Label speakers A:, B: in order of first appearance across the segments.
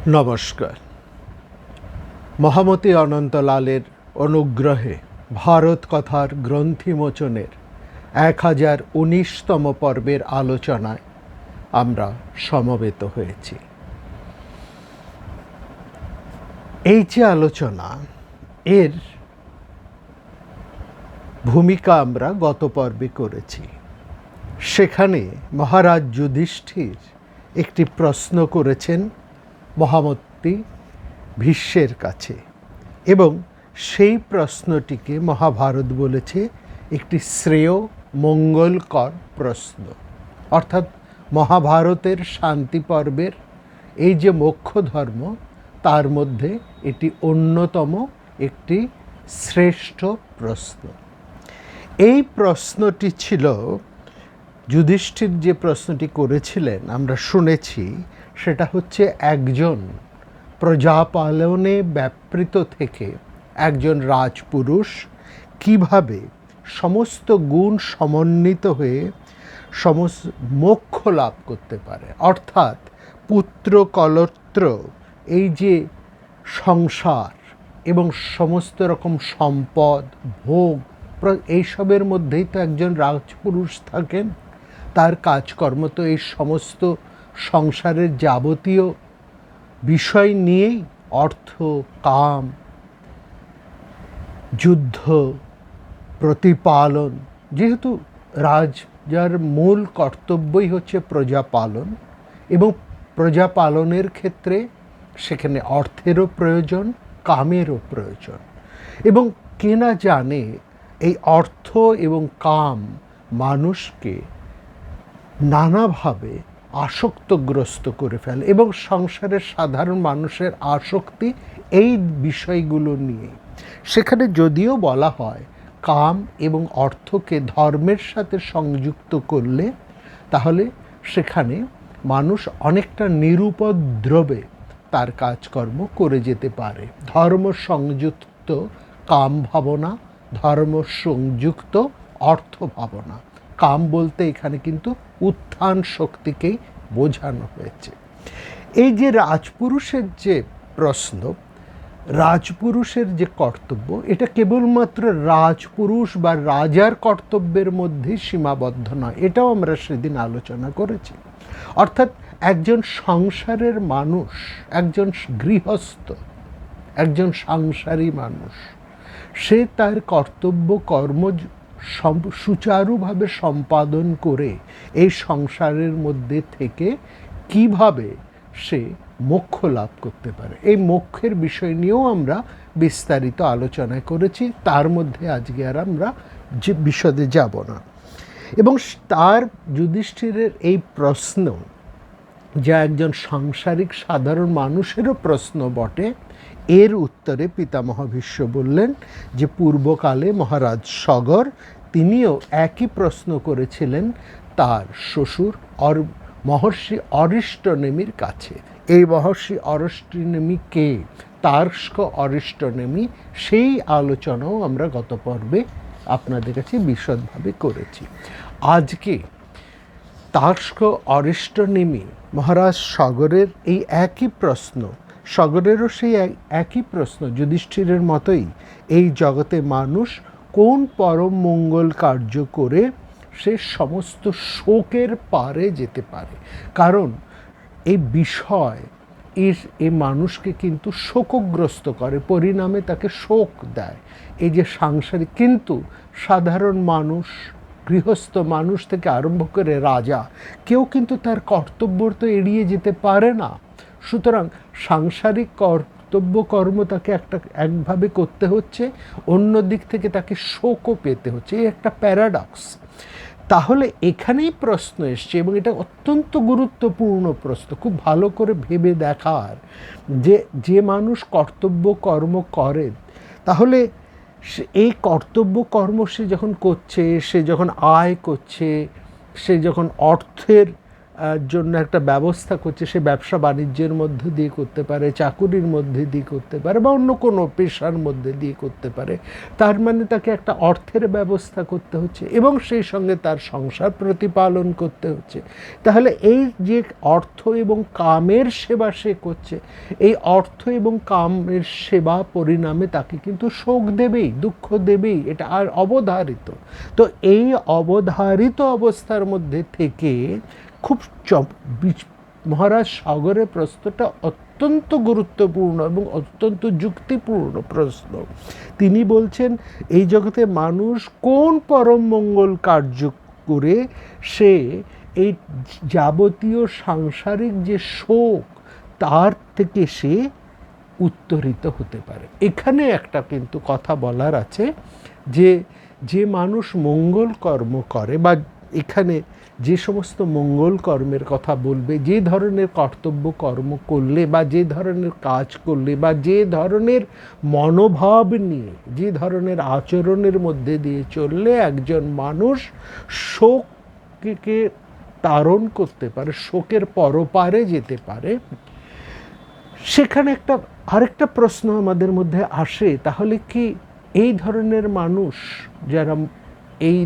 A: নমস্কার। মহামতি অনন্তলালের অনুগ্রহে ভারত কথার গ্রন্থিমোচনের 1019তম পর্বের আলোচনায় আমরা সমবেত হয়েছি। এই যে আলোচনা, এর ভূমিকা আমরা গত পর্বে করেছি। সেখানে মহারাজ যুধিষ্ঠির একটি প্রশ্ন করেছেন মহামতি ভীষ্মের কাছে, এবং সেই প্রশ্নটিকে মহাভারত বলেছে একটি শ্রেয় মঙ্গলকর প্রশ্ন। অর্থাৎ মহাভারতের শান্তি পর্বের এই যে মোক্ষ ধর্ম, তার মধ্যে এটি অন্যতম একটি শ্রেষ্ঠ প্রশ্ন। এই প্রশ্নটি ছিল, যুধিষ্ঠির যে প্রশ্নটি করেছিলেন আমরা শুনেছি, সেটা হচ্ছে একজন প্রজাপালনে ব্যাপৃত থেকে একজন রাজপুরুষ কিভাবে সমস্ত গুণ সমন্বিত হয়ে সমস্ত মোক্ষ লাভ করতে পারে। অর্থাৎ পুত্র কলত্র, এই যে সংসার এবং সমস্ত রকম সম্পদ ভোগ, এইসবের মধ্যেই তো একজন রাজপুরুষ থাকেন। তার কাজকর্ম তো এই সমস্ত সংসারের যাবতীয় বিষয় নিয়েই, অর্থ, কাম, যুদ্ধ, প্রতিপালন। যেহেতু রাজার মূল কর্তব্যই হচ্ছে প্রজাপালন, এবং প্রজাপালনের ক্ষেত্রে সেখানে অর্থেরও প্রয়োজন, কামেরও প্রয়োজন। এবং কে না জানে এই অর্থ এবং কাম মানুষকে নানাভাবে আসক্তগ্রস্ত করে ফেলে, এবং সংসারের সাধারণ মানুষের আসক্তি এই বিষয়গুলো নিয়ে। সেখানে যদিও বলা হয় কাম এবং অর্থকে ধর্মের সাথে সংযুক্ত করলে তাহলে সেখানে মানুষ অনেকটা নিরুপদ্রবে তার কাজকর্ম করে যেতে পারে। ধর্ম সংযুক্ত কাম ভাবনা, ধর্ম সংযুক্ত অর্থ ভাবনা। কাম বলতে এখানে কিন্তু উত্থান শক্তিকেই বোঝানো হয়েছে। এই যে রাজপুরুষের যে প্রশ্ন, রাজপুরুষের যে কর্তব্য, এটা কেবলমাত্র রাজপুরুষ বা রাজার কর্তব্যের মধ্যে সীমাবদ্ধ নয়। এটাও আমরা সেদিন আলোচনা করেছি। অর্থাৎ একজন সংসারের মানুষ, একজন গৃহস্থ, একজন সংসারী মানুষ, সে তার কর্তব্য কর্ম সুচারুভাবে সম্পাদন করে এই সংসারের মধ্যে থেকে কিভাবে সে মোক্ষ লাভ করতে পারে, এই মোক্ষের বিষয় নিয়েও আমরা বিস্তারিত আলোচনা করেছি। তার মধ্যে আজকে আর আমরা যে বিশদে যাব না। এবং তার যুধিষ্ঠিরের এই প্রশ্ন, যা একজন সাংসারিক সাধারণ মানুষেরও প্রশ্ন বটে, এর উত্তরে পিতামহ ভীষ্ম বললেন যে পূর্বকালে মহারাজ সগর তিনিও একই প্রশ্ন করেছিলেন তার শ্বশুর মহর্ষি অরিষ্টনেমির কাছে। এই মহর্ষি অরিষ্টনেমি কে? তার্ক্ষ অরিষ্টনেমি। সেই আলোচনাও আমরা গত পর্বে আপনাদের কাছে বিশদভাবে করেছি। আজকে তার্ক্ষ অরিষ্টনেমি মহারাজ সগরের এই একই প্রশ্ন, সগরেরও সেই একই প্রশ্ন যুধিষ্ঠিরের মতোই, এই জগতে মানুষ কোন পরম মঙ্গল কার্য করে সে সমস্ত শোকের পারে যেতে পারে। কারণ এই বিষয় এই মানুষকে কিন্তু শোকগ্রস্ত করে, পরিণামে তাকে শোক দেয়। এই যে সাংসারিক, কিন্তু সাধারণ মানুষ, গৃহস্থ মানুষ থেকে আরম্ভ করে রাজা, কেউ কিন্তু তার কর্তব্য তো এড়িয়ে যেতে পারে না। সুতরাং সাংসারিক কর্তব্য কর্ম তাকে একভাবে করতে হচ্ছে, অন্য দিক থেকে তাকে শোকও পেতে হচ্ছে। এই একটা প্যারাডক্স। তাহলে এখানেই প্রশ্ন এসছে, এবং এটা অত্যন্ত গুরুত্বপূর্ণ প্রশ্ন, খুব ভালো করে ভেবে দেখার, যে মানুষ কর্তব্য কর্ম করে, তাহলে এই কর্তব্য কর্ম সে যখন করছে, সে যখন আয় করছে, সে যখন অর্থের জন্য একটা ব্যবস্থা করছে, সে ব্যবসা বাণিজ্যের মধ্যে দিয়ে করতে পারে, চাকুরির মধ্যে দিয়ে করতে পারে, বা অন্য কোনো পেশার মধ্যে দিয়ে করতে পারে। তার মানে তাকে একটা অর্থের ব্যবস্থা করতে হচ্ছে এবং সেই সঙ্গে তার সংসার প্রতিপালন করতে হচ্ছে। তাহলে এই যে অর্থ এবং কামের সেবা সে করছে, এই অর্থ এবং কামের সেবা পরিণামে তাকে কিন্তু শোক দেবেই, দুঃখ দেবেই, এটা আর অবধারিত। তো এই অবধারিত অবস্থার মধ্যে থেকে খুব মহারাজ সাগরের প্রশ্নটা অত্যন্ত গুরুত্বপূর্ণ এবং অত্যন্ত যুক্তিপূর্ণ প্রশ্ন। তিনি বলছেন এই জগতে মানুষ কোন পরম মঙ্গল কার্য করে সে এই যাবতীয় সাংসারিক যে শোক তার থেকে সে উত্তরিত হতে পারে। এখানে একটা কিন্তু কথা বলার আছে যে যে মানুষ মঙ্গল কর্ম করে, বা এখানে যে সমস্ত মঙ্গল কর্মের কথা বলবে, যে ধরনের কর্তব্য কর্ম করলে বা যে ধরনের কাজ করলে বা যে ধরনের মনোভাব নিয়ে, যে ধরনের আচরণের মধ্যে দিয়ে চললে একজন মানুষ শোককে তারণ করতে পারে, শোকের পরপারে যেতে পারে, সেখানে আরেকটা প্রশ্ন আমাদের মধ্যে আসে, তাহলে কি এই ধরনের মানুষ যারা এই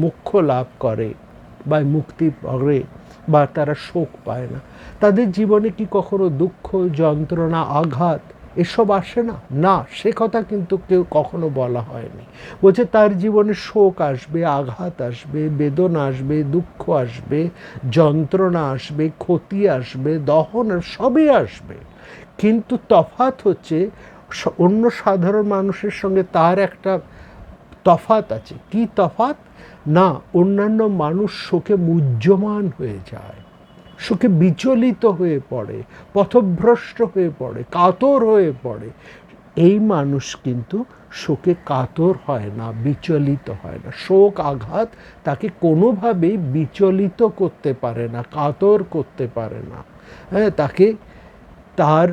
A: মোক্ষ লাভ করে বা মুক্তি করে বা তারা শোক পায় না, তাদের জীবনে কি কখনো দুঃখ, যন্ত্রণা, আঘাত এসব আসে না? না, সে কথা কিন্তু কেউ কখনো বলা হয়নি। বলছে তার জীবনে শোক আসবে, আঘাত আসবে, বেদনা আসবে, দুঃখ আসবে, যন্ত্রণা আসবে, ক্ষতি আসবে, দহন সবই আসবে। কিন্তু তফাৎ হচ্ছে অন্য সাধারণ মানুষের সঙ্গে তার একটা তফাৎ আছে। কি তফাৎ? না, অন্যান্য মানুষ শোকে মুহ্যমান হয়ে যায়, শোকে বিচলিত হয়ে পড়ে, পথভ্রষ্ট হয়ে পড়ে, কাতর হয়ে পড়ে। এই মানুষ কিন্তু শোকে কাতর হয় না, বিচলিত হয় না। শোক আঘাত তাকে কোনোভাবেই বিচলিত করতে পারে না, কাতর করতে পারে না। হ্যাঁ, তাকে তার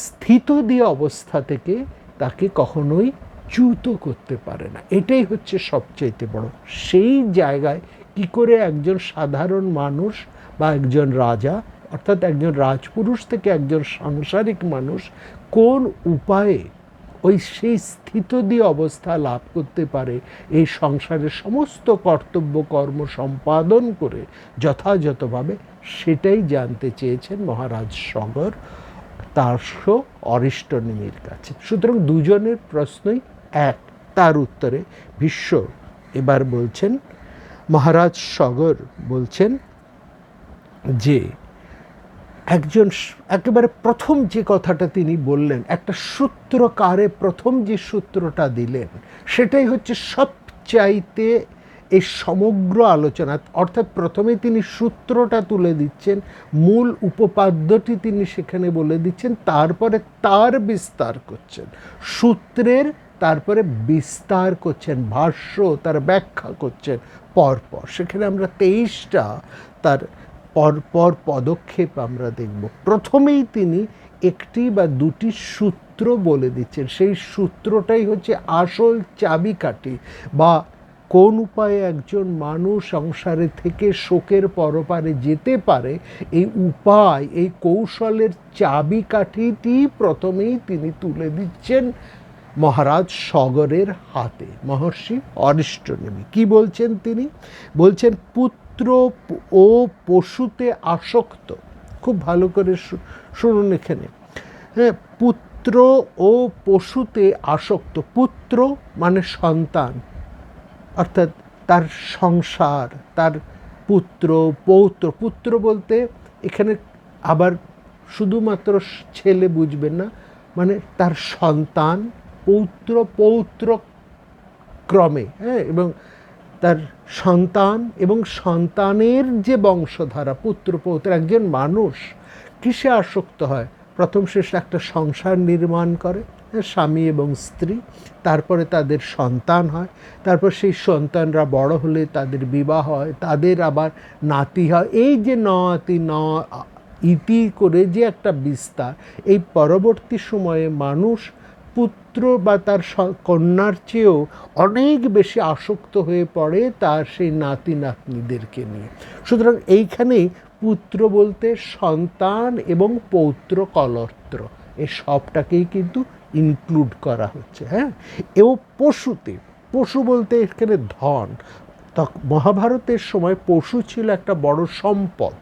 A: স্থিত দিয়ে অবস্থা থেকে তাকে কখনোই চ্যুত করতে পারে না। এটাই হচ্ছে সবচাইতে বড়। সেই জায়গায় কি করে একজন সাধারণ মানুষ বা একজন রাজা, অর্থাৎ একজন রাজপুরুষ থেকে একজন সাংসারিক মানুষ কোন উপায়ে সেই স্থিত দিয়ে অবস্থা লাভ করতে পারে, এই সংসারের সমস্ত কর্তব্য কর্ম সম্পাদন করে যথাযথভাবে, সেটাই জানতে চেয়েছেন মহারাজ সগর তার্শ অরিষ্টনেমির কাছে। সুতরাং দুজনের প্রশ্নই এক। তার উত্তরে ভীষ্ম এবার বলছেন, মহারাজ সগর বলছেন যে একজন একেবারে প্রথম যে কথাটা তিনি বললেন, একটা সূত্রকারে প্রথম যে সূত্রটা দিলেন, সেটাই হচ্ছে সবচাইতে এই সমগ্র আলোচনা। অর্থাৎ প্রথমে তিনি সূত্রটা তুলে দিচ্ছেন, মূল উপপাদ্যটি তিনি সেখানে বলে দিচ্ছেন, তারপরে তার বিস্তার করছেন সূত্রের, তারপরে বিস্তার করছেন ভাষ্য, তার ব্যাখ্যা করছেন পরপর। সেখানে আমরা 23টা তার পরপর পদক্ষেপ আমরা দেখব। প্রথমেই তিনি একটি বা দুটি সূত্র বলে দিচ্ছেন, সেই সূত্রটাই হচ্ছে আসল চাবিকাঠি, বা কোন উপায়ে একজন মানুষ সংসারে থেকে শোকের পরপারে যেতে পারে, এই উপায়, এই কৌশলের চাবিকাঠিটি প্রথমেই তিনি তুলে দিচ্ছেন মহারাজ সগরের হাতে, মহর্ষি অরিষ্টনেমি। কি বলছেন তিনি? বলছেন পুত্র ও পশুতে আসক্ত। খুব ভালো করে শুনুন এখানে। হ্যাঁ, পুত্র ও পশুতে আসক্ত। পুত্র মানে সন্তান, অর্থাৎ তার সংসার, তার পুত্র পৌত্র। পুত্র বলতে এখানে আবার শুধুমাত্র ছেলে বুঝবেন না, মানে তার সন্তান, পৌত্র ক্রমে, হ্যাঁ, এবং তার সন্তান এবং সন্তানের যে বংশধারা, পুত্র পৌত্র। একজন মানুষ কিসে আসক্ত হয়? প্রথম শেষ একটা সংসার নির্মাণ করে, স্বামী এবং স্ত্রী, তারপরে তাদের সন্তান হয়, তারপর সেই সন্তানরা বড় হলে তাদের বিবাহ হয়, তাদের আবার নাতি হয়। এই যে ইতি করে যে একটা বিস্তার, এই পরবর্তী সময়ে মানুষ পুত্র বা তার কন্যার চেয়েও অনেক বেশি আসক্ত হয়ে পড়ে তার সেই নাতি নাতনিদেরকে নিয়ে। সুতরাং এইখানেই পুত্র বলতে সন্তান এবং পৌত্র কলত্র এই সবটাকেই কিন্তু ইনক্লুড করা হচ্ছে। হ্যাঁ, এবং পশুতে, পশু বলতে এখানে ধন। মহাভারতের সময় পশু ছিল একটা বড় সম্পদ।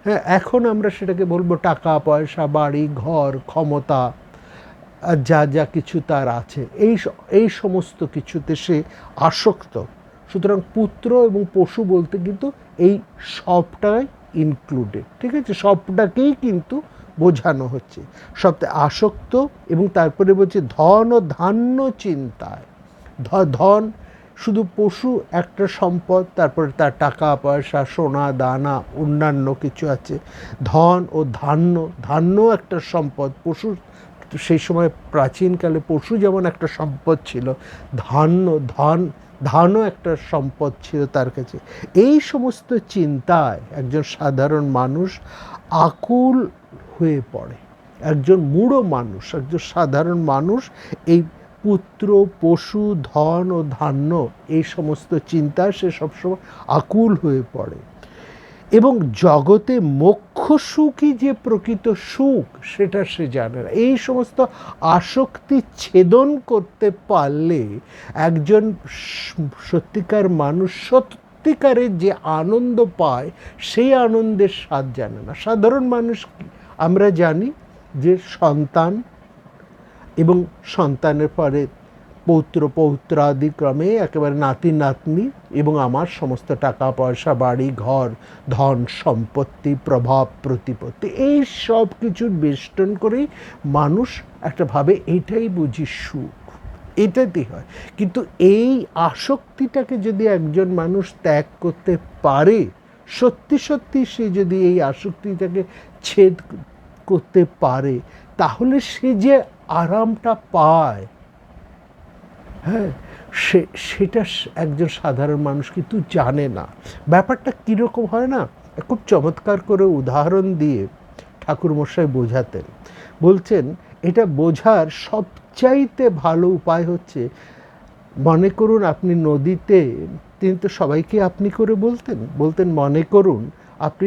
A: হ্যাঁ, এখন আমরা সেটাকে বলবো টাকা পয়সা, বাড়ি ঘর, ক্ষমতা, যা যা কিছু তার আছে, এই সমস্ত কিছুতে সে আসক্ত। সুতরাং পুত্র এবং পশু বলতে কিন্তু এই সবটাই ইনক্লুডেড, ঠিক আছে, সবটাকেই কিন্তু বোঝানো হচ্ছে, সবটা আসক্ত। এবং তারপরে বলছে ধন ও ধান্য চিন্তায়। ধন শুধু পশু একটা সম্পদ, তারপরে তার টাকা পয়সা, সোনা দানা, অন্যান্য কিছু আছে। ধন ও ধান্য, ধান্য একটা সম্পদ। পশু সেই সময় প্রাচীনকালে পশু যেমন একটা সম্পদ ছিল, ধানও একটা সম্পদ ছিল তার কাছে। এই সমস্ত চিন্তায় একজন সাধারণ মানুষ আকুল হয়ে পড়ে। একজন মূঢ় মানুষ, একজন সাধারণ মানুষ এই পুত্র, পশু, ধন ও ধান্য এই সমস্ত চিন্তায় সে সবসময় আকুল হয়ে পড়ে। এবং জগতে মোক্ষ সুখই যে প্রকৃত সুখ সেটা সে জানে না। এই সমস্ত আসক্তি ছেদন করতে পারলে একজন সত্যিকার মানুষ সত্যিকারের যে আনন্দ পায় সেই আনন্দের স্বাদ জানে না। সাধারণ মানুষ আমরা জানি যে সন্তান এবং সন্তানের পরে পৌত্র পৌত্রাদিক্রমে একেবারে নাতি নাতনি এবং আমার সমস্ত টাকা পয়সা, বাড়ি ঘর, ধন সম্পত্তি, প্রভাব প্রতিপত্তি, এই সব কিছুর বেষ্টন করেই মানুষ একটা ভাবে এইটাই বুঝি সুখ, এটাতেই হয়। কিন্তু এই আসক্তিটাকে যদি একজন মানুষ ত্যাগ করতে পারে, সত্যি সত্যি সে যদি এই আসক্তিটাকে ছেদ করতে পারে, তাহলে সে যে আরামটা পায়, হ্যাঁ, সেটা একজন সাধারণ মানুষ কিন্তু জানে না। ব্যাপারটা কীরকম হয় না, খুব চমৎকার করে উদাহরণ দিয়ে ঠাকুরমশাই বোঝাতেন। বলছেন এটা বোঝার সবচাইতে ভালো উপায় হচ্ছে, মনে করুন আপনি নদীতে, তিনি তো সবাইকে আপনি করে বলতেন মনে করুন আপনি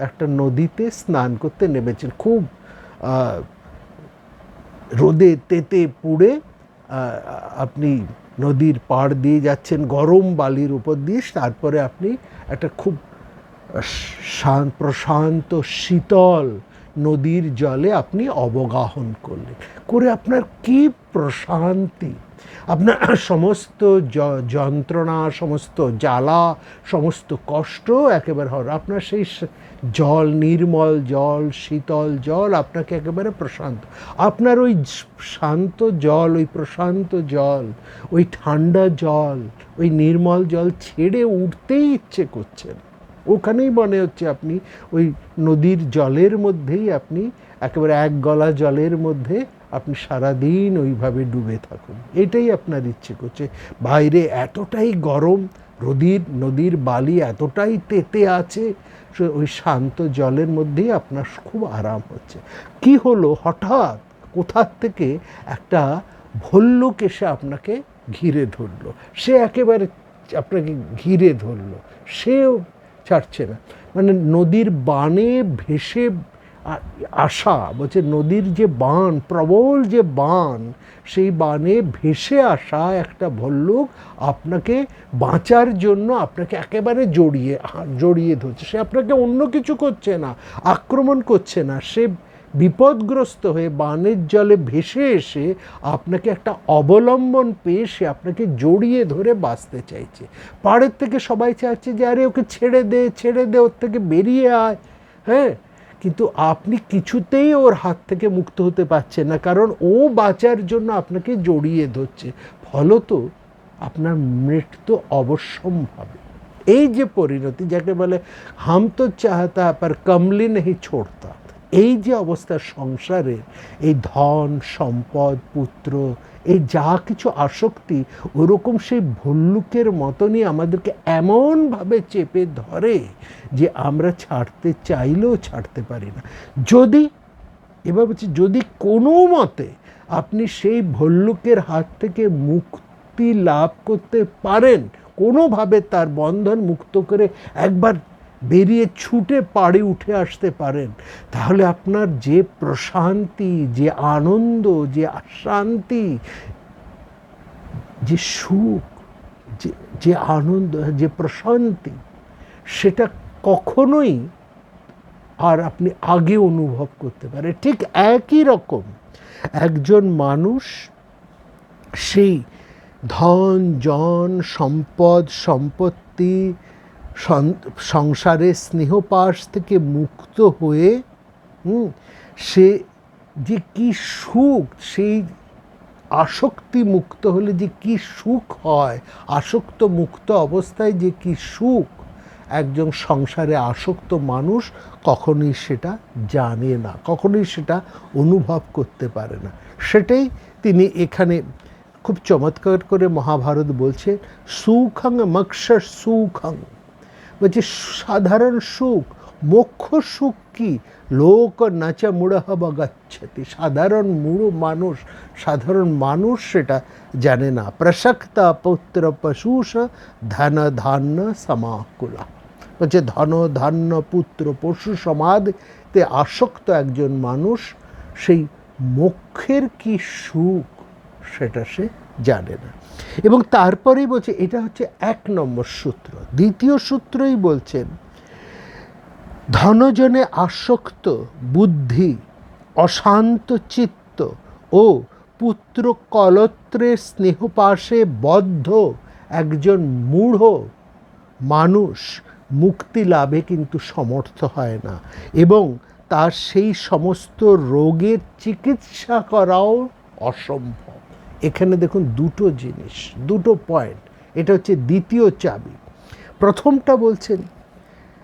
A: একটা নদীতে স্নান করতে নেমেছেন, খুব রোদে তেতে পুড়ে আপনি নদীর পাড় দিয়ে যাচ্ছেন, গরম বালির উপর দিয়ে, তারপরে আপনি একটা খুব প্রশান্ত শীতল নদীর জলে আপনি অবগাহন করলেন, করে আপনার কি প্রশান্তি, আপনার সমস্ত যন্ত্রণা, সমস্ত জ্বালা, সমস্ত কষ্ট একেবারে হল, আপনার সেই জল, নির্মল জল, শীতল জল আপনাকে একেবারে প্রশান্ত। আপনার ওই শান্ত জল, ওই প্রশান্ত জল, ওই ঠান্ডা জল, ওই নির্মল জল ছেড়ে উঠতেই ইচ্ছে করছে না। ওখানেই মনে হচ্ছে আপনি ওই নদীর জলের মধ্যেই আপনি একেবারে এক গলা জলের মধ্যে আপনি সারাদিন ওইভাবে ডুবে থাকুন, এটাই আপনার ইচ্ছে করছে। বাইরে এতটাই গরম, নদীর বালি এতটাই তেতে আছে, ওই শান্ত জলের মধ্যেই আপনার খুব আরাম হচ্ছে। কি হলো, হঠাৎ কোথার থেকে একটা ভল্লুক এসে আপনাকে ঘিরে ধরলো, সে একেবারে আপনাকে ঘিরে ধরলো, সেও ছাড়ছে না। মানে নদীর বানে ভেসে আসা, বলছে নদীর যে বান, প্রবল যে বান, সেই বানে ভেসে আসা একটা ভল্লুক আপনাকে বাঁচার জন্য আপনাকে একেবারে জড়িয়ে ধরছে। সে আপনাকে অন্য কিছু করছে না, আক্রমণ করছে না, সে বিপদগ্রস্ত হয়ে বানের জলে ভেসে এসে আপনাকে একটা অবলম্বন পেয়ে সে আপনাকে জড়িয়ে ধরে বাঁচতে চাইছে। পাড়ের থেকে সবাই চাইছে যে আরে ওকে ছেড়ে দে, ওর থেকে বেরিয়ে আয়, হ্যাঁ, কিন্তু আপনি কিছুতেই ওর হাত থেকে মুক্ত হতে পারছেন না, কারণ ও বাঁচার জন্য আপনাকে জড়িয়ে ধরছে। ফলত আপনার মৃত্যু অবশ্যম্ভাবী। এই যে পরিণতি, যাকে বলে হাম তো চাহতা পর কমলি নেই ছোড়তা, এই যে অবস্থা সংসারে, এই ধন সম্পদ, পুত্র, এই যা কিছু আসক্তি, ওরকম সেই ভল্লুকের মতনই আমাদেরকে এমনভাবে চেপে ধরে যে আমরা ছাড়তে চাইলেও ছাড়তে পারি না। যদি এবার বলছি যদি কোনো মতে আপনি সেই ভল্লুকের হাত থেকে মুক্তি লাভ করতে পারেন, কোনোভাবে তার বন্ধন মুক্ত করে একবার বেরিয়ে ছুটে পাড়ে উঠে আসতে পারেন, তাহলে আপনার যে প্রশান্তি, যে আনন্দ, যে শান্তি, যে সুখ, যে আনন্দ, যে প্রশান্তি, সেটা কখনোই আর আপনি আগে অনুভব করতে পারেন। ঠিক একই রকম একজন মানুষ সেই ধন জন সম্পদ সম্পত্তি সংসারের স্নেহপাশ থেকে মুক্ত হয়ে সে যে কি সুখ, সেই আসক্তি মুক্ত হলে যে কি সুখ হয়, আসক্ত মুক্ত অবস্থায় যে কি সুখ, একজন সংসারে আসক্ত মানুষ কখনোই সেটা জানে না, কখনোই সেটা অনুভব করতে পারে না। সেটাই তিনি এখানে খুব চমৎকার করে মহাভারত বলছে, সুখং মক্ষ সুখং, বলছে সাধারণ সুখ, মোক্ষ সুখ কি, লোক নাচ মূঢ় গচ্ছতি, সাধারণ মানুষ সেটা জানে না। প্রসক্তা পুত্র পশুষ ধন ধান্য সমাকুলা, বলছে ধন ধান্য পুত্র পশু সমাধিতে আসক্ত একজন মানুষ সেই মোক্ষের কি সুখ সেটা সে জানে না। এবং তারপরেই বলছে, এটা হচ্ছে 1 নম্বর সূত্র। দ্বিতীয় সূত্রই বলছেন, ধনজনে আসক্ত বুদ্ধি, অশান্ত চিত্ত ও পুত্র কলত্রের স্নেহপাশে বদ্ধ একজন মূঢ় মানুষ মুক্তি লাভে কিন্তু সমর্থ হয় না, এবং তার সেই সমস্ত রোগের চিকিৎসা করাও অসম্ভব। এখানে দেখুন দুটো জিনিস, দুটো পয়েন্ট, এটা হচ্ছে দ্বিতীয় চাবি। প্রথমটা বলছেন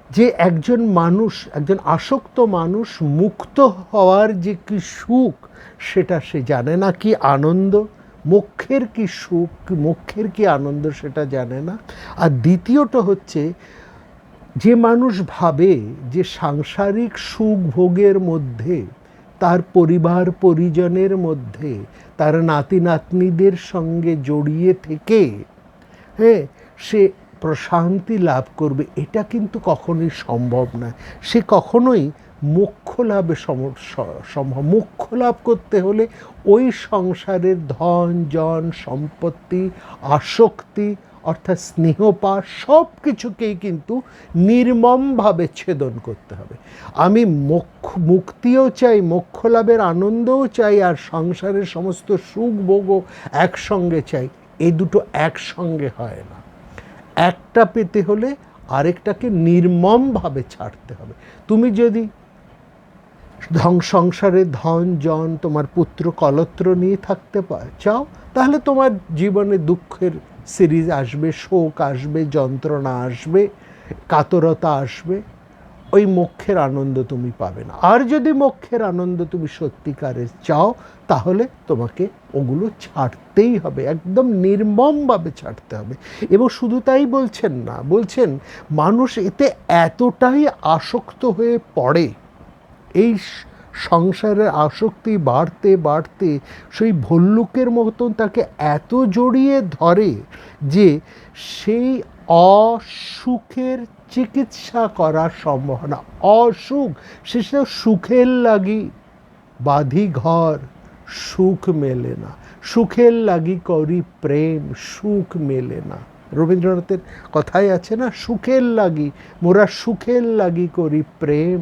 A: যে একজন মানুষ, একজন আসক্ত মানুষ মুক্ত হওয়ার যে কি সুখ সেটা সে জানে না, কি আনন্দ, মোক্ষের কি সুখ, মোক্ষের কি আনন্দ সেটা জানে না। আর দ্বিতীয়টা হচ্ছে, যে মানুষ ভাবে যে সাংসারিক সুখ ভোগের মধ্যে, তার পরিবার পরিজনের মধ্যে, তার নাতি নাতনিদের সঙ্গে জড়িয়ে থেকে সে প্রশান্তি লাভ করবে, এটা কিন্তু কখনোই সম্ভব নয়। সে কখনোই মোক্ষ লাভে সম্ভব। মোক্ষ লাভ করতে হলে ওই সংসারের ধন জন সম্পত্তি আসক্তি অর্থাৎ স্নেহপাশ সব কিছুকেই কিন্তু নির্মমভাবে ছেদন করতে হবে। আমি মুক্তিও চাই, মোক্ষ লাভের আনন্দও চাই, আর সংসারের সমস্ত সুখ ভোগও একসঙ্গে চাই। এই দুটো একসঙ্গে হয় না। একটা পেতে হলে আরেকটাকে নির্মমভাবে ছাড়তে হবে। তুমি যদি সংসারে ধন জন তোমার পুত্র কলত্র নিয়ে থাকতে চাও, তাহলে তোমার জীবনে দুঃখের সিরিজ আসবে, শোক আসবে, যন্ত্রণা আসবে, কাতরতা আসবে, ওই মোক্ষের আনন্দ তুমি পাবে না। আর যদি মোক্ষের আনন্দ তুমি সত্যিকারে চাও, তাহলে তোমাকে ওগুলো ছাড়তেই হবে, একদম নির্মমভাবে ছাড়তে হবে। এবং শুধু তাই বলছেন না, বলছেন মানুষ এতে এতটাই আসক্ত হয়ে পড়ে, এই সংসারের আসক্তি বাড়তে বাড়তে সেই ভল্লুকের মতন তাকে এত জড়িয়ে ধরে যে সেই অসুখের চিকিৎসা করা সম্ভব না। অসুখ, সেটা সুখের লাগি বাঁধি ঘর, সুখ মেলে না, সুখের লাগি করি প্রেম, সুখ মেলে না। রবীন্দ্রনাথের কথাই আছে না, সুখের লাগি, মোরা সুখের লাগি করি প্রেম,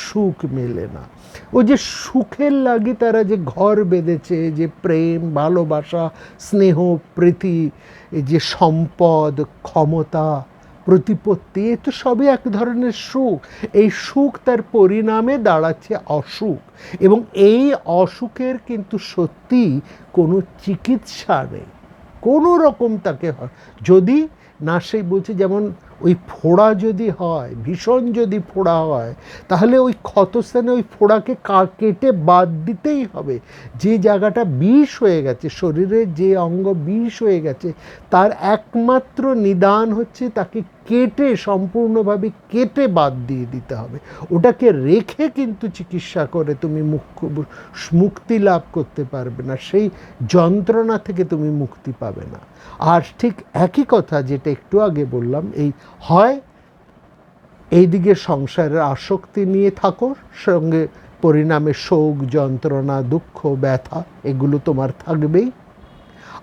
A: সুখ মেলে না। ও যে সুখের লাগি তারা যে ঘর বেঁধেছে, যে প্রেম ভালোবাসা স্নেহ প্রীতি, যে সম্পদ ক্ষমতা প্রতিপত্তি, এ তো সবই এক ধরনের সুখ। এই সুখ তার পরিণামে দাঁড়াচ্ছে অসুখ, এবং এই অসুখের কিন্তু সত্যি কোনো চিকিৎসা নেই, কোনো রকম তাকে যদি না, সেই বলছে যেমন ওই ফোড়া যদি হয়, ভীষণ যদি ফোড়া হয়, তাহলে ওই ক্ষতস্থানে ওই ফোড়াকে কেটে বাদ দিতেই হবে। যে জায়গাটা বিষ হয়ে গেছে, শরীরের যে অঙ্গ বিষ হয়ে গেছে, তার একমাত্র নিদান হচ্ছে তাকে কেটে, সম্পূর্ণভাবে কেটে বাদ দিয়ে দিতে হবে। ওটাকে রেখে কিন্তু চিকিৎসা করে তুমি মুক্তি লাভ করতে পারবে না, সেই যন্ত্রণা থেকে তুমি মুক্তি পাবে না। আর ঠিক একই কথা যেটা একটু আগে বললাম, এই হয় এইদিকে সংসারের আসক্তি নিয়ে থাকো, সঙ্গে পরিণামে শোক, যন্ত্রণা, দুঃখ, ব্যথা এগুলো তোমার থাকবেই।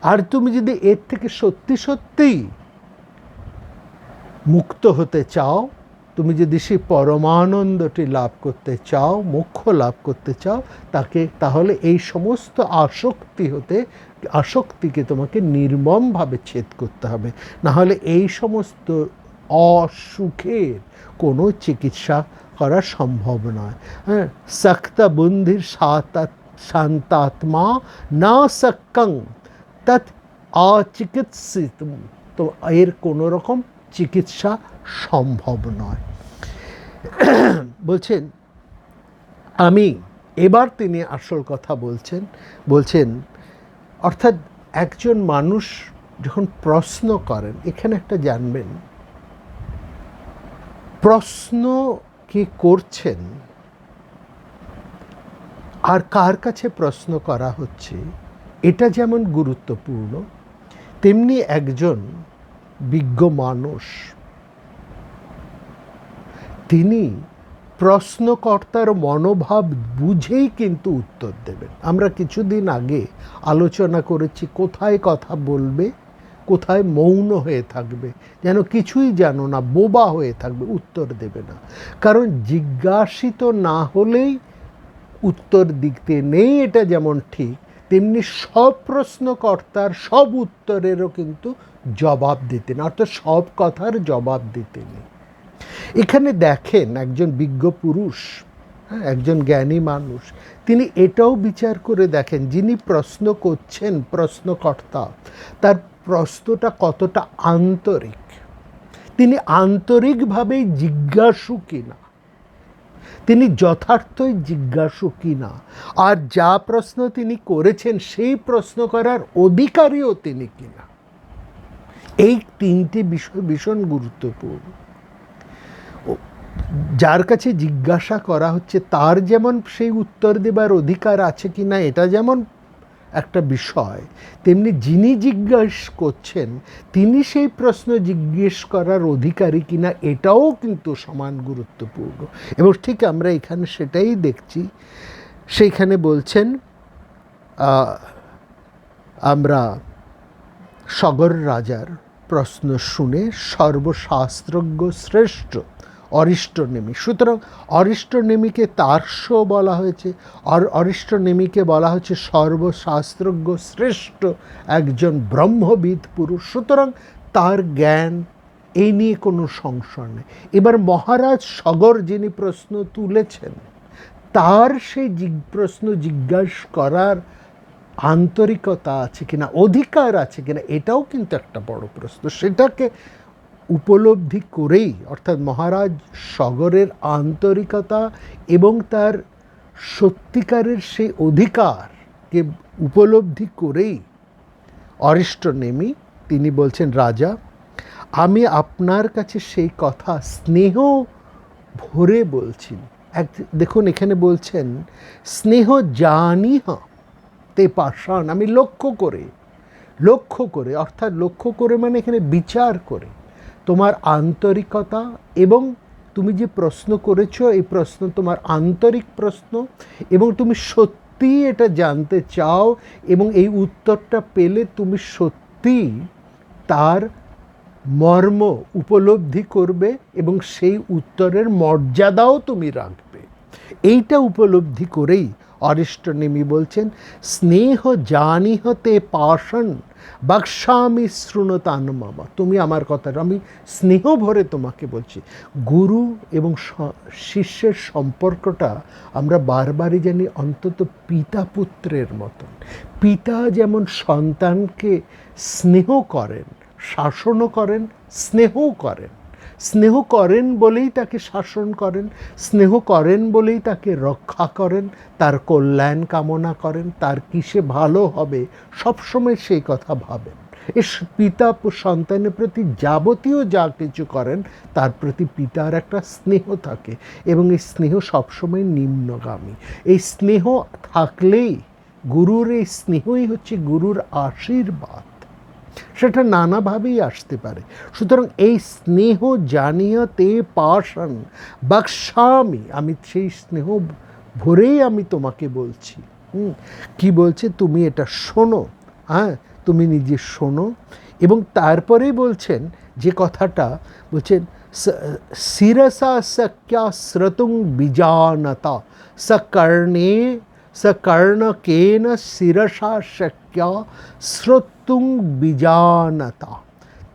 A: আর তুমি যদি এর থেকে সত্যি সত্যিই মুক্ত হতে চাও, তুমি যদি সেই পরমানন্দটি লাভ করতে চাও, মোক্ষ লাভ করতে চাও, তাহলে এই সমস্ত আসক্তিকে তোমাকে নির্মমভাবে ছেদ করতে হবে। নাহলে এই সমস্ত অসুখের কোনো চিকিৎসা করা সম্ভব নয়। হ্যাঁ, সক্তা বুন্ধির শান্তাত্মা না সক্কং তৎ অচিকিৎসিত। তো এর কোনো রকম চিকিৎসা সম্ভব নয়। বলছেন এবার তিনি আসল কথা বলছেন অর্থাৎ একজন মানুষ যখন প্রশ্ন করেন, এখানে একটা জানবেন, প্রশ্ন কে করছেন আর কার কাছে প্রশ্ন করা হচ্ছে, এটা যেমন গুরুত্বপূর্ণ, তেমনি একজন বিজ্ঞ মানুষ তিনি প্রশ্নকর্তার মনোভাব বুঝেই কিন্তু উত্তর দেবেন। আমরা কিছুদিন আগে আলোচনা করেছি কোথায় কথা বলবে, কোথায় মৌন হয়ে থাকবে, যেন কিছুই জানো না, বোবা হয়ে থাকবে, উত্তর দেবে না। কারণ জিজ্ঞাসিত না হলেই উত্তর দিতে নেই, এটা যেমন ঠিক, তেমনি সব প্রশ্নকর্তার সব উত্তরেরও কিন্তু জবাব দিতে না, অর্থাৎ সব কথার জবাব দিতে নেই। এখানে দেখেন একজন বিজ্ঞ পুরুষ, একজন জ্ঞানী মানুষ, তিনি এটাও বিচার করে দেখেন যিনি প্রশ্ন করছেন, প্রশ্নকর্তা, তার প্রশ্নটা কতটা আন্তরিক, তিনি আন্তরিকভাবেই জিজ্ঞাসু কিনা, তিনি যথার্থই জিজ্ঞাসু কিনা, আর যা প্রশ্ন তিনি করেছেন সেই প্রশ্ন করার অধিকারীও তিনি কিনা। এই তিনটি বিষয় ভীষণ গুরুত্বপূর্ণ। যার কাছে জিজ্ঞাসা করা হচ্ছে তার যেমন সেই উত্তর দেবার অধিকার আছে কিনা এটা যেমন একটা বিষয়, তেমনি যিনি জিজ্ঞেস করছেন তিনি সেই প্রশ্ন জিজ্ঞেস করার অধিকারী কিনা এটাও কিন্তু সমান গুরুত্বপূর্ণ। এবং ঠিক আমরা এখানে সেটাই দেখছি। সেইখানে বলছেন আমরা সগর রাজার প্রশ্ন শুনে সর্বশাস্ত্রজ্ঞ শ্রেষ্ঠ অরিষ্টনেমি, সুতরাং অরিষ্টনেমিকে তার্স বলা হয়েছে, আর অরিষ্টনেমিকে বলা হচ্ছে সর্বশাস্ত্রজ্ঞ শ্রেষ্ঠ একজন ব্রহ্মবিদ পুরুষ, সুতরাং তার জ্ঞান এই নিয়ে কোনো সংশয় নেই। এবার মহারাজ সগর যিনি প্রশ্ন তুলেছেন তার সেই প্রশ্ন জিজ্ঞাসা করার আন্তরিকতা আছে কিনা, অধিকার আছে কিনা, এটাও কিন্তু একটা বড় প্রশ্ন। সেটাকে উপলব্ধি করেই, অর্থাৎ মহারাজ সগরের আন্তরিকতা এবং তার সত্যিকারের সেই অধিকারকে উপলব্ধি করেই অরিষ্টনেমি তিনি বলছেন, রাজা আমি আপনার কাছে সেই কথা স্নেহ ভরে বলছি। দেখুন এখানে বলছেন স্নেহ জানিহ তে পাষাণ, আমি লক্ষ্য করে, অর্থাৎ লক্ষ্য করে মানে এখানে বিচার করে তোমার আন্তরিকতা এবং তুমি যে প্রশ্ন করেছো এই প্রশ্ন তোমার আন্তরিক প্রশ্ন এবং তুমি সত্যি এটা জানতে চাও এবং এই উত্তরটা পেলে তুমি সত্যি তার মর্ম উপলব্ধি করবে এবং সেই উত্তরের মর্যাদাও তুমি রাখবে। এইটা উপলব্ধি করেই অরিষ্টনেমি বলছেন স্নেহ জানিহ তে পাষাণ বক্ষ্যামি শৃণুতান মম, তুমি আমার কথাটা আমি স্নেহ ভরে তোমাকে বলছি। গুরু এবং শিষ্যের সম্পর্কটা আমরা বারবারই জানি অন্তত পিতা পুত্রের মতন। পিতা যেমন সন্তানকে স্নেহ করেন, শাসনও করেন, স্নেহও করেন, স্নেহ করেন বলেই তাকে শাসন করেন, স্নেহ করেন বলেই তাকে রক্ষা করেন, তার কল্যাণ কামনা করেন, তার কিসে ভালো হবে সবসময় সেই কথা ভাবেন। এই পিতা সন্তানের প্রতি যাবতীয় যা কিছু করেন তার প্রতি পিতার একটা স্নেহ থাকে, এবং এই স্নেহ সবসময় নিম্নগামী। এই স্নেহ থাকলেই গুরুর, এই স্নেহই হচ্ছে গুরুর আশীর্বাদ, সেটা নানাভাবেই আসতে পারে। সুতরাং এই স্নেহ জানিয়াতে পাশান বক্ষ্যামি, আমি সেই স্নেহ ভরেই আমি তোমাকে বলছি। কি বলছে? তুমি এটা শোনো, হ্যাঁ, তুমি নিজে শোনো। এবং তারপরেই বলছেন যে কথাটা বলছেন, শিরসা সখ্যা শ্রতুং বিজানতা সকর্ণে সকর্ণকেন শিরসা শক্যা শ্রোতুং বিজানতা।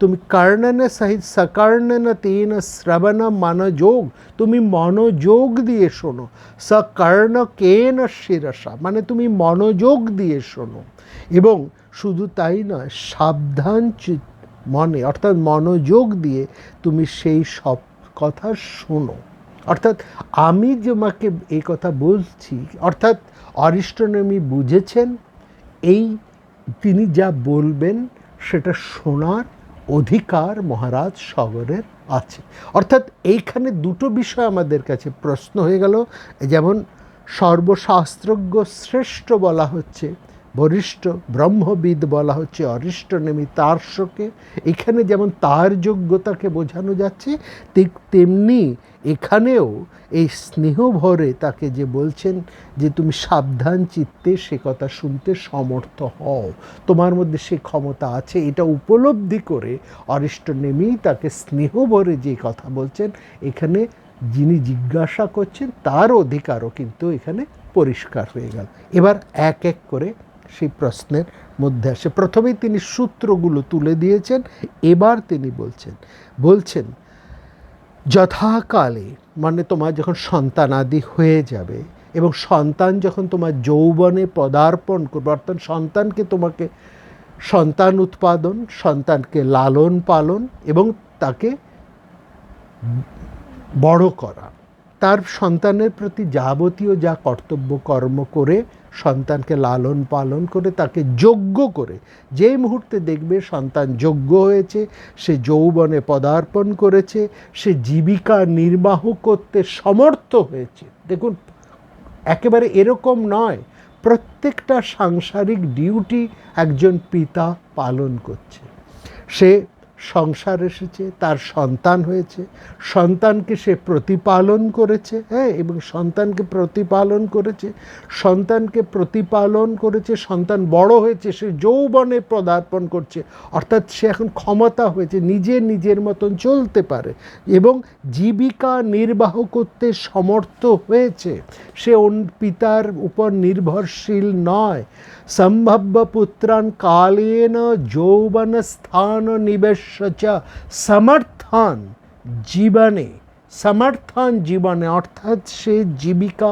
A: তুমি কর্ণন সহিত সকর্ণন তেন শ্রবণ মনোযোগ, তুমি মনোযোগ দিয়ে শোনো। সকর্ণকেন শিরসা মানে তুমি মনোযোগ দিয়ে শোনো, এবং শুধু তাই নয়, সাবধান মনে, অর্থাৎ মনোযোগ দিয়ে তুমি সেই সব কথা শোনো। অর্থাৎ আমি তোমাকে এই কথা বলছি, অর্থাৎ অরিষ্টনেমি বুঝেছেন এই তিনি যা বলবেন সেটা শোনার অধিকার মহারাজ সগরের আছে। অর্থাৎ এইখানে দুটো বিষয় আমাদের কাছে প্রশ্ন হয়ে গেল। যেমন সর্বশাস্ত্রজ্ঞ শ্রেষ্ঠ বলা হচ্ছে বরিষ্ঠ, ব্রহ্মবিদ বলা হচ্ছে অরিষ্টনেমি তার্শকে, এখানে যেমন তার যোগ্যতাকে বোঝানো যাচ্ছে, ঠিক তেমনি এখানেও এই স্নেহ ভরে তাকে যে বলছেন যে তুমি সাবধান চিত্তে সে কথা শুনতে সমর্থ হও, তোমার মধ্যে সে ক্ষমতা আছে, এটা উপলব্ধি করে অরিষ্টনেমি তাকে স্নেহ ভরে যে কথা বলছেন, এখানে যিনি জিজ্ঞাসা করছেন তার অধিকারও কিন্তু এখানে পরিষ্কার হয়ে গেল। এবার এক এক করে সেই প্রশ্নের মধ্যে আসে। প্রথমেই তিনি সূত্রগুলো তুলে দিয়েছেন, এবার তিনি বলছেন যথাকালে, মানে তোমার যখন সন্তানাদি হয়ে যাবে এবং সন্তান যখন তোমার যৌবনে পদার্পণ করবে, অর্থাৎ সন্তানকে তোমাকে সন্তান উৎপাদন, সন্তানকে লালন পালন এবং তাকে বড় করা, তার সন্তানের প্রতি যাবতীয় যা কর্তব্য কর্ম করে সন্তানকে লালন পালন করে তাকে যোগ্য করে, যেই মুহূর্তে দেখবে সন্তান যোগ্য হয়েছে, সে যৌবনে পদার্পণ করেছে, সে জীবিকা নির্বাহ করতে সমর্থ হয়েছে। দেখুন, একেবারে এরকম নয়, প্রত্যেকটা সাংসারিক ডিউটি একজন পিতা পালন করছে। সে সংসার এসেছে, তার সন্তান হয়েছে, সন্তানকে সে প্রতিপালন করেছে, হ্যাঁ, এবং সন্তানকে প্রতিপালন করেছে, সন্তান বড় হয়েছে, সে যৌবনে পদার্পণ করছে, অর্থাৎ সে এখন ক্ষমতা হয়েছে, নিজের মতন চলতে পারে এবং জীবিকা নির্বাহ করতে সমর্থ হয়েছে, সে পিতার উপর নির্ভরশীল নয়। সম্ভব্য পুত্রান কালেন যৌবন স্থান নিবেশ সমর্থন জীবনে, অর্থাৎ সে জীবিকা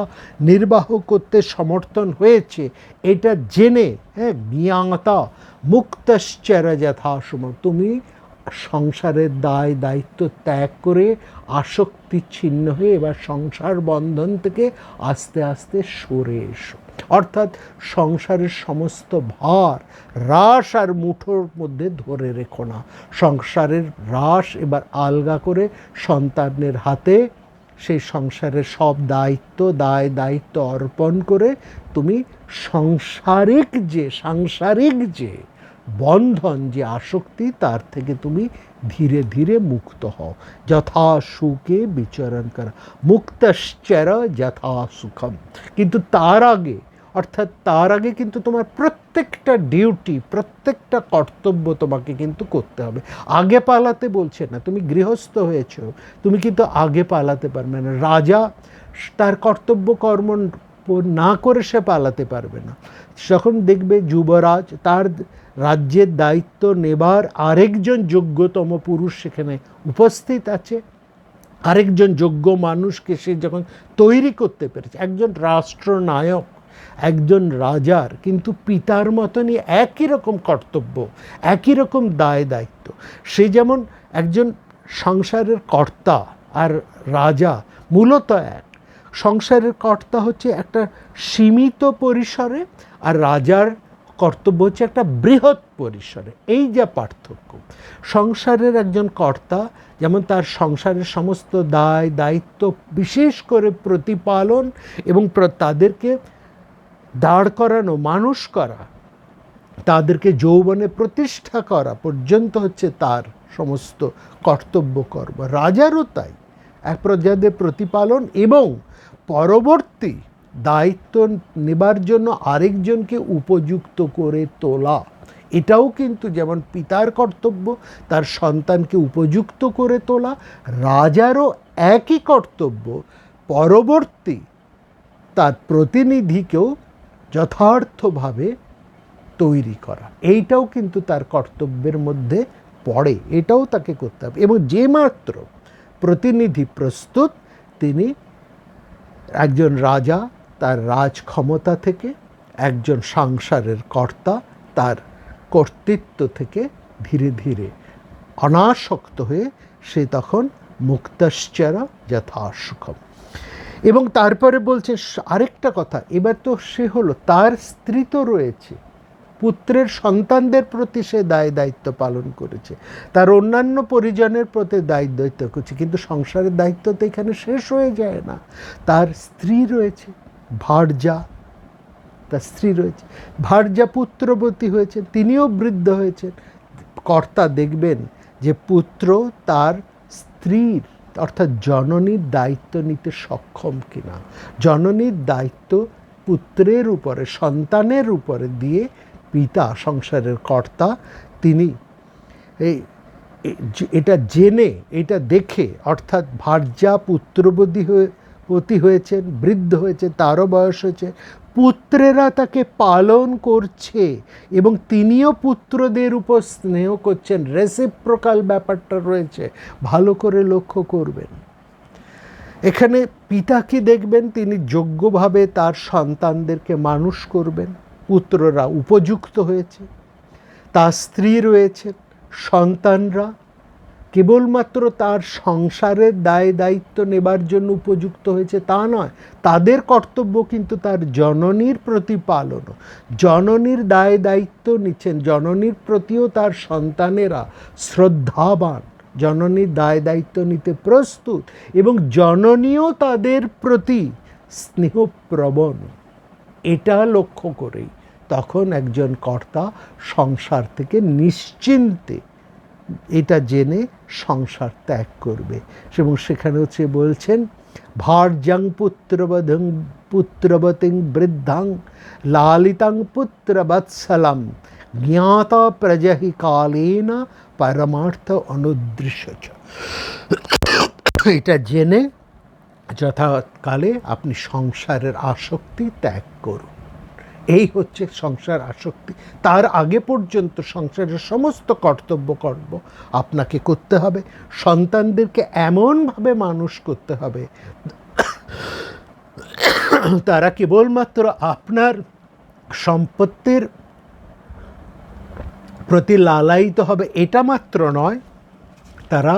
A: নির্বাহ করতে সমর্থন হয়েছে, এটা জেনে, হ্যাঁ, জ্ঞাতা মুক্তশ্চর যথাসম, তুমি সংসারের দায় দায়িত্ব ত্যাগ করে আসক্তি ছিন্ন হয়ে এবার সংসার বন্ধন থেকে আস্তে আস্তে সরে এসো। অর্থাৎ সংসারের সমস্ত ভার, রাশ আর মুঠোর মধ্যে ধরে রেখো না, সংসারের রাশ এবার আলগা করে সন্তানের হাতে সেই সংসারের সব দায়িত্ব অর্পণ করে তুমি সাংসারিক যে বন্ধন, যে আসক্তি, তার থেকে তুমি ধীরে ধীরে মুক্ত হও। যথা সুখে বিচরণ করা, মুক্তশ্চর যথা সুখম। কিন্তু তার আগে কিন্তু তোমার প্রত্যেকটা ডিউটি, প্রত্যেকটা কর্তব্য তোমাকে কিন্তু করতে হবে। আগে পালাতে বলছে না, তুমি গৃহস্থ হয়েছো, তুমি কিন্তু আগে পালাতে পারবে না। রাজা তার কর্তব্য কর্ম না করে সে পালাতে পারবে না। যখন দেখবে যুবরাজ তার রাজ্যের দায়িত্ব নেবার আরেকজন যোগ্যতম পুরুষ সেখানে উপস্থিত আছে, আরেকজন যোগ্য মানুষকে সে যখন তৈরি করতে পেরেছে, একজন রাষ্ট্রনায়ক, একজন রাজার কিন্তু পিতার মতনই একই রকম কর্তব্য, একই রকম দায়িত্ব। সে যেমন একজন সংসারের কর্তা আর রাজা মূলত এক। সংসারের কর্তা হচ্ছে একটা সীমিত পরিসরে, আর রাজার কর্তব্য হচ্ছে একটা বৃহৎ পরিসরে। এই যা পার্থক্য, সংসারের একজন কর্তা যেমন তার সংসারের সমস্ত দায় দায়িত্ব বিশেষ করে প্রতিপালন এবং তাদেরকে দাঁড় করানো, মানুষ করা, তাদেরকে যৌবনে প্রতিষ্ঠা করা পর্যন্ত হচ্ছে তার সমস্ত কর্তব্য কর্ম। রাজারও তাই, এক প্রজাদের প্রতিপালন এবং পরবর্তী দায়িত্ব নেবার জন্য আরেকজনকে উপযুক্ত করে তোলা। এটাও কিন্তু যেমন পিতার কর্তব্য তার সন্তানকে উপযুক্ত করে তোলা, রাজারও একই কর্তব্য পরবর্তী তার প্রতিনিধিকেও যথার্থভাবে তৈরি করা। এইটাও কিন্তু তার কর্তব্যের মধ্যে পড়ে, এটাও তাকে করতে হবে। এবং যে মাত্র প্রতিনিধি প্রস্তুত, তিনি একজন রাজা তার রাজ ক্ষমতা থেকে, একজন সংসারের কর্তা তার কর্তৃত্ব থেকে ধীরে ধীরে অনাসক্ত হয়ে সে তখন মুক্তশ্চর যথাসুখম। এবং তারপরে বলছে আরেকটা কথা, এবার তো সে হলো, তার স্ত্রী তো রয়েছে, পুত্রের সন্তানদের প্রতি সে দায় দায়িত্ব পালন করেছে, তার অন্যান্য পরিজনের প্রতি দায় দায়িত্ব করছে, কিন্তু সংসারের দায়িত্ব তো এখানে শেষ হয়ে যায় না। তার স্ত্রী রয়েছে ভার্যা, তার স্ত্রী রয়েছে ভার্যা, পুত্রবতী হয়েছে, তিনিও বৃদ্ধ হয়েছেন। কর্তা দেখবেন যে পুত্র তার স্ত্রীর অর্থাৎ জননীর দায়িত্ব নিতে সক্ষম কিনা, জননীর দায়িত্ব পুত্রের উপরে, সন্তানের উপরে দিয়ে পিতা, সংসারের কর্তা, তিনি এটা জেনে, এটা দেখে, অর্থাৎ ভার্যা পুত্রবতী হয়েছেন, বৃদ্ধ হয়েছে, তারও বয়স হয়েছে, পুত্রেরা তাকে পালন করছে এবং তিনিও পুত্রদের উপর স্নেহ করছেন, রেসিপ্রোকাল ব্যাপারটা রয়েছে, ভালো করে লক্ষ্য করবেন। এখানে পিতা কি দেখবেন, তিনি যোগ্যভাবে তার সন্তানদেরকে মানুষ করবেন, পুত্ররা উপযুক্ত হয়েছে, তার স্ত্রী রয়েছে, সন্তানরা কেবলমাত্র তার সংসারের দায় দায়িত্ব নেবার জন্য উপযুক্ত হয়েছে তা নয়, তাদের কর্তব্য কিন্তু তার জননীর প্রতিপালনও, জননীর দায় দায়িত্ব নিচ্ছেন, জননীর প্রতিও তার সন্তানেরা শ্রদ্ধাবান, জননীর দায় দায়িত্ব নিতে প্রস্তুত এবং জননীও তাদের প্রতি স্নেহপ্রবণ। এটা লক্ষ্য করেই তখন একজন কর্তা সংসার থেকে নিশ্চিন্তে এটা জেনে সংসার ত্যাগ করবে। এবং সেখানে হচ্ছে বলছেন ভার্যাং পুত্রবতিং বৃদ্ধাং লালিতাং পুত্রবৎসলম জ্ঞাতা প্রজহি কালেন পরমার্থ অনুদৃশ্য। এটা জেনে যথাকালে আপনি সংসারের আসক্তি ত্যাগ করুন। এই হচ্ছে সংসার আসক্তি। তার আগে পর্যন্ত সংসারের সমস্ত কর্তব্য কর্ম আপনাকে করতে হবে, সন্তানদেরকে এমনভাবে মানুষ করতে হবে তারা কেবলমাত্র আপনার সম্পত্তির প্রতি লালায়িত হবে এটা মাত্র নয়, তারা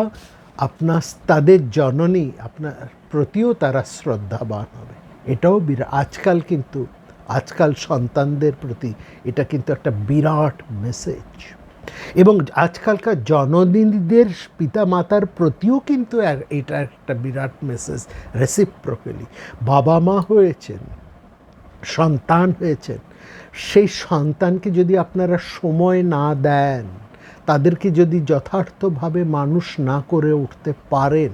A: তাদের জননী আপনার প্রতিও তারা শ্রদ্ধাবান হবে। এটাও আজকাল সন্তানদের প্রতি এটা কিন্তু একটা বিরাট মেসেজ। এবং আজকালকার জননীদের পিতামাতার প্রতিও কিন্তু এটা একটা বিরাট মেসেজ, রেসিপ্রোকালি। বাবা মা হয়েছেন, সন্তান হয়েছেন, সেই সন্তানকে যদি আপনারা সময় না দেন, তাদেরকে যদি যথার্থভাবে মানুষ না করে উঠতে পারেন,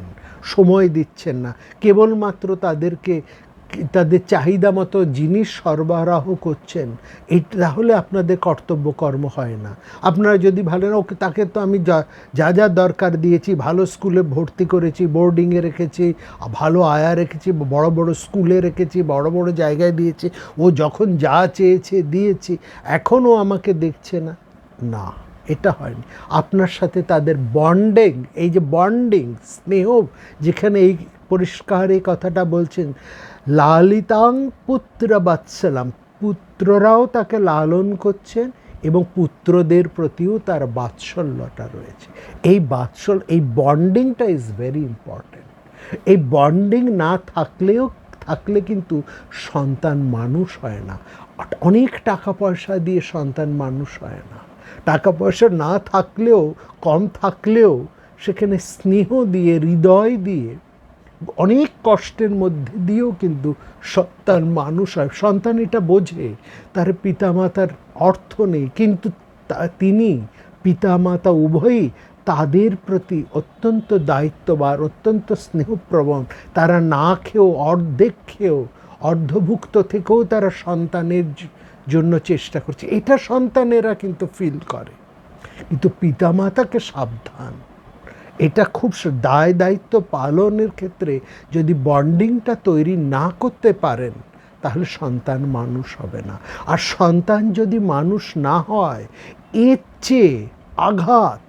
A: সময় দিচ্ছেন না, কেবলমাত্র তাদের চাহিদা মতো জিনিস সরবরাহ করছেন, তাহলে আপনাদের কর্তব্য কর্ম হয় না। আপনারা যদি ভালো না, ওকে তাকে তো আমি যা যা দরকার দিয়েছি, ভালো স্কুলে ভর্তি করেছি, বোর্ডিংয়ে রেখেছি, ভালো আয়া রেখেছি, বড় বড় স্কুলে রেখেছি, বড় বড় জায়গায় দিয়েছি, ও যখন যা চেয়েছে দিয়েছি, এখনও আমাকে দেখছে না, না, এটা হয়নি। আপনার সাথে তাদের বন্ডিং, এই যে বন্ডিং, স্নেহ, যেখানে এই পরিষ্কার এই কথাটা বলছেন, লালিতাং পুত্রবৎসলম, পুত্ররাও তাকে লালন করছেন এবং পুত্রদের প্রতিও তার বাৎসল্যটা রয়েছে। এই বন্ডিংটা ইজ ভেরি ইম্পর্ট্যান্ট। এই বন্ডিং না থাকলে কিন্তু সন্তান মানুষ হয় না। অনেক টাকা পয়সা দিয়ে সন্তান মানুষ হয় না, টাকা পয়সা না থাকলেও, কম থাকলেও সেখানে স্নেহ দিয়ে, হৃদয় দিয়ে, অনেক কষ্টের মধ্যে দিয়েও কিন্তু সন্তান মানুষ হয়। সন্তান এটা বোঝে তার পিতামাতার অর্থ নেই, কিন্তু তিনি পিতামাতা উভয়ই তাদের প্রতি অত্যন্ত দায়িত্ববান, অত্যন্ত স্নেহপ্রবণ। তারা না খেয়েও, অর্ধেক খেয়েও, অর্ধভুক্ত থেকেও তারা সন্তানের জন্য চেষ্টা করছে। এটা সন্তানেরা কিন্তু ফিল করে। কিন্তু পিতামাতাকে সাবধান, এটা খুব দায় দায়িত্ব পালনের ক্ষেত্রে যদি বন্ডিংটা তৈরি না করতে পারেন, তাহলে সন্তান মানুষ হবে না। আর সন্তান যদি মানুষ না হয়, এর চেয়ে আঘাত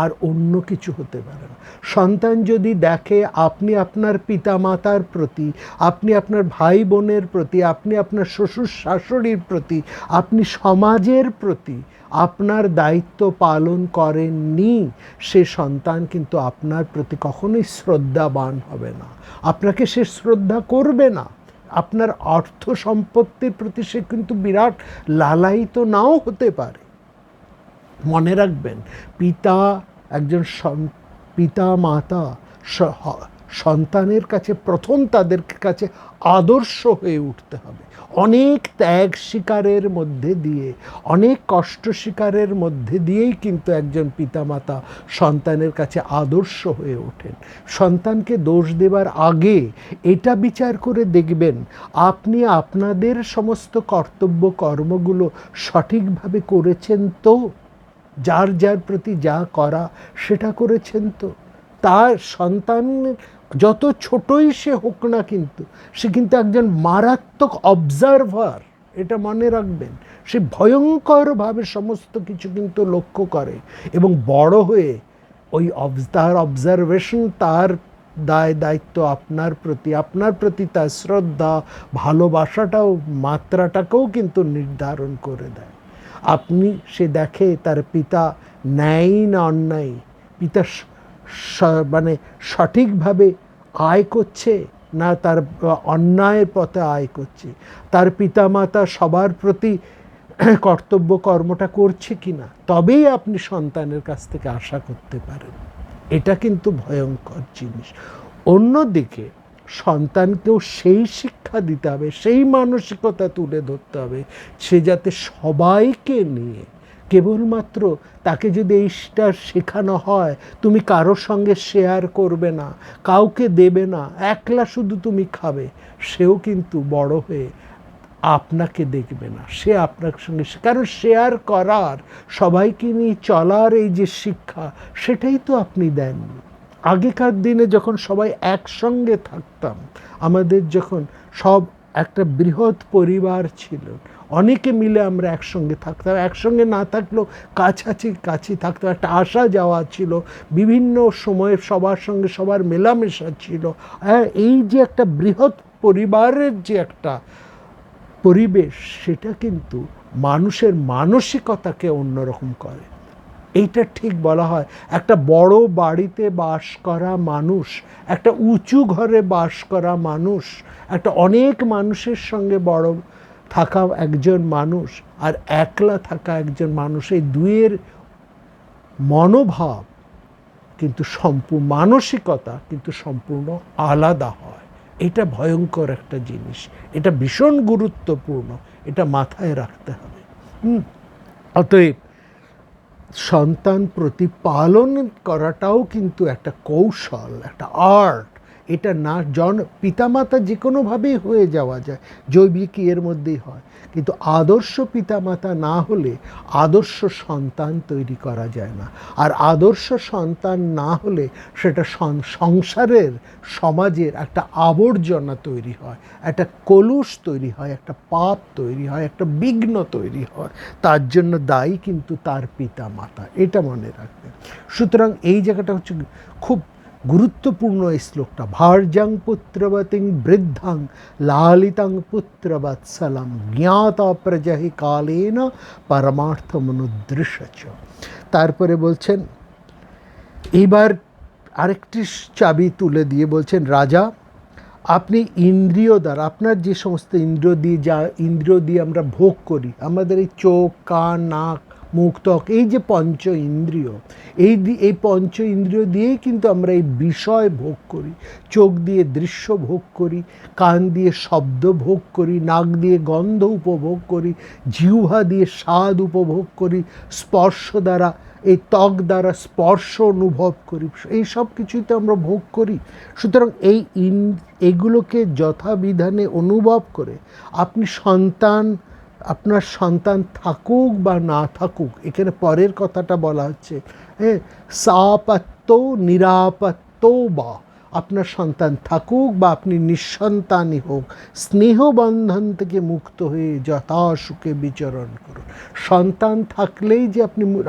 A: আর অন্য কিছু হতে পারে না। সন্তান যদি দেখে আপনি আপনার পিতামাতার প্রতি, আপনি আপনার ভাই বোনের প্রতি, আপনি আপনার শ্বশুর শাশুড়ির প্রতি, আপনি সমাজের প্রতি আপনার দায়িত্ব পালন করেননি, সে সন্তান কিন্তু আপনার প্রতি কখনোই শ্রদ্ধাবান হবে না, আপনাকে সে শ্রদ্ধা করবে না। আপনার অর্থ সম্পত্তির প্রতি সে কিন্তু বিরাট লালায়িত নাও হতে পারে। মনে রাখবেন, একজন পিতা মাতা সন্তানের কাছে প্রথম তাদের কাছে আদর্শ হয়ে উঠতে হবে। অনেক ত্যাগ স্বীকারের মধ্যে দিয়ে, অনেক কষ্ট স্বীকারের মধ্যে দিয়েই কিন্তু একজন পিতামাতা সন্তানের কাছে আদর্শ হয়ে ওঠেন। সন্তানকে দোষ দেবার আগে এটা বিচার করে দেখবেন আপনি আপনাদের সমস্ত কর্তব্য কর্মগুলো সঠিকভাবে করেছেন তো, যার যার প্রতি যা করা সেটা করেছেন তো। তার সন্তান যত ছোটই সে হোক না, কিন্তু সে কিন্তু একজন মারাত্মক অবজারভার, এটা মনে রাখবেন। সে ভয়ঙ্করভাবে সমস্ত কিছু কিন্তু লক্ষ্য করে, এবং বড় হয়ে ওই তার অবজারভেশন, তার দায় দায়িত্ব আপনার প্রতি তার শ্রদ্ধা, ভালোবাসাটাও, মাত্রাটাকেও কিন্তু নির্ধারণ করে দেয়। সে দেখে তার পিতা ন্যায় না অন্যায়, পিতা মানে সঠিকভাবে আয় করছে না তার অন্যায়ের পথে আয় করছে, তার পিতামাতা সবার প্রতি কর্তব্য কর্মটা করছে কিনা, তবেই আপনি সন্তানের কাছ থেকে আশা করতে পারেন। এটা কিন্তু ভয়ঙ্কর জিনিস। অন্যদিকে সন্তানকেও সেই শিক্ষা দিতে হবে, সেই মানসিকতা তুলে ধরতে হবে, সে যাতে সবাইকে নিয়ে, কেবলমাত্র তাকে যদি এইটা শেখানো হয় তুমি কারোর সঙ্গে শেয়ার করবে না, কাউকে দেবে না, একলা শুধু তুমি খাবে, সেও কিন্তু বড় হয়ে আপনাকে দেখবে না, সে আপনার সঙ্গে, কারণ শেয়ার করার, সবাইকে নিয়ে চলার এই যে শিক্ষা, সেটাই তো আপনি দেননি। আগেকার দিনে যখন সবাই একসঙ্গে থাকতাম, আমাদের যখন সব একটা বৃহৎ পরিবার ছিল, অনেকে মিলে আমরা একসঙ্গে থাকতাম, একসঙ্গে না থাকলেও কাছাকাছি থাকতাম, একটা আসা যাওয়া ছিল, বিভিন্ন সময়ে সবার সঙ্গে সবার মেলামেশা ছিল। হ্যাঁ, এই যে একটা বৃহৎ পরিবারের যে একটা পরিবেশ, সেটা কিন্তু মানুষের মানসিকতাকে অন্যরকম করে। এইটা ঠিক বলা হয়, একটা বড় বাড়িতে বাস করা মানুষ, একটা উঁচু ঘরে বাস করা মানুষ, একটা অনেক মানুষের সঙ্গে বড় থাকা একজন মানুষ, আর একলা থাকা একজন মানুষ, এই দুয়ের মনোভাব কিন্তু মানসিকতা কিন্তু সম্পূর্ণ আলাদা হয়। এটা ভয়ঙ্কর একটা জিনিস, এটা ভীষণ গুরুত্বপূর্ণ, এটা মাথায় রাখতে হবে। অতএব সন্তান প্রতিপালন করাটাও কিন্তু একটা কৌশল, একটা আর্ট। এটা না পিতামাতা যে কোনোভাবেই হয়ে যাওয়া যায়, জৈবিক এর মধ্যেই হয়, কিন্তু আদর্শ পিতামাতা না হলে আদর্শ সন্তান তৈরি করা যায় না। আর আদর্শ সন্তান না হলে সেটা সংসারের, সমাজের একটা আবর্জনা তৈরি হয়, একটা কলুষ তৈরি হয়, একটা পাপ তৈরি হয়, একটা বিঘ্ন তৈরি হয়। তার জন্য দায়ী কিন্তু তার পিতামাতা, এটা মনে রাখবেন। সুতরাং এই জায়গাটা হচ্ছে খুব গুরুত্বপূর্ণ এই শ্লোকটা। ভার্যাং পুত্রবতিং বৃদ্ধাং লালিতাং পুত্রবৎসলং জ্ঞাতা প্রজাহি কালেন পরমার্থমনুদৃশ্যচ। তারপরে বলছেন, এইবার আরেকটি চাবি তুলে দিয়ে বলছেন, রাজা আপনি ইন্দ্রিয় দ্বারা, আপনার যে সমস্ত ইন্দ্রিয় দিয়ে আমরা ভোগ করি, আমাদের এই চোখ, কান, নাক, মুখ, ত্বক, এই যে পঞ্চ ইন্দ্রিয়, এই পঞ্চ ইন্দ্রিয় দিয়েই কিন্তু আমরা এই বিষয় ভোগ করি। চোখ দিয়ে দৃশ্য ভোগ করি, কান দিয়ে শব্দ ভোগ করি, নাক দিয়ে গন্ধ উপভোগ করি, জিহ্বা দিয়ে স্বাদ উপভোগ করি, স্পর্শ দ্বারা, এই ত্বক দ্বারা স্পর্শ অনুভব করি, এই সব কিছুই তো আমরা ভোগ করি। সুতরাং এইগুলোকে যথাবিধানে অনুভব করে আপনি আপনার সন্তান থাকুক বা না থাকুক, এখানে পরের কথাটা বলা হচ্ছে, হ্যাঁ, সাপত্য নিরাপত্য, বা আপনার সন্তান থাকুক বা আপনি নিঃসন্তানই হোক, স্নেহবন্ধন থেকে মুক্ত হয়ে যথাসুখে বিচরণ করুন। সন্তান থাকলেই যে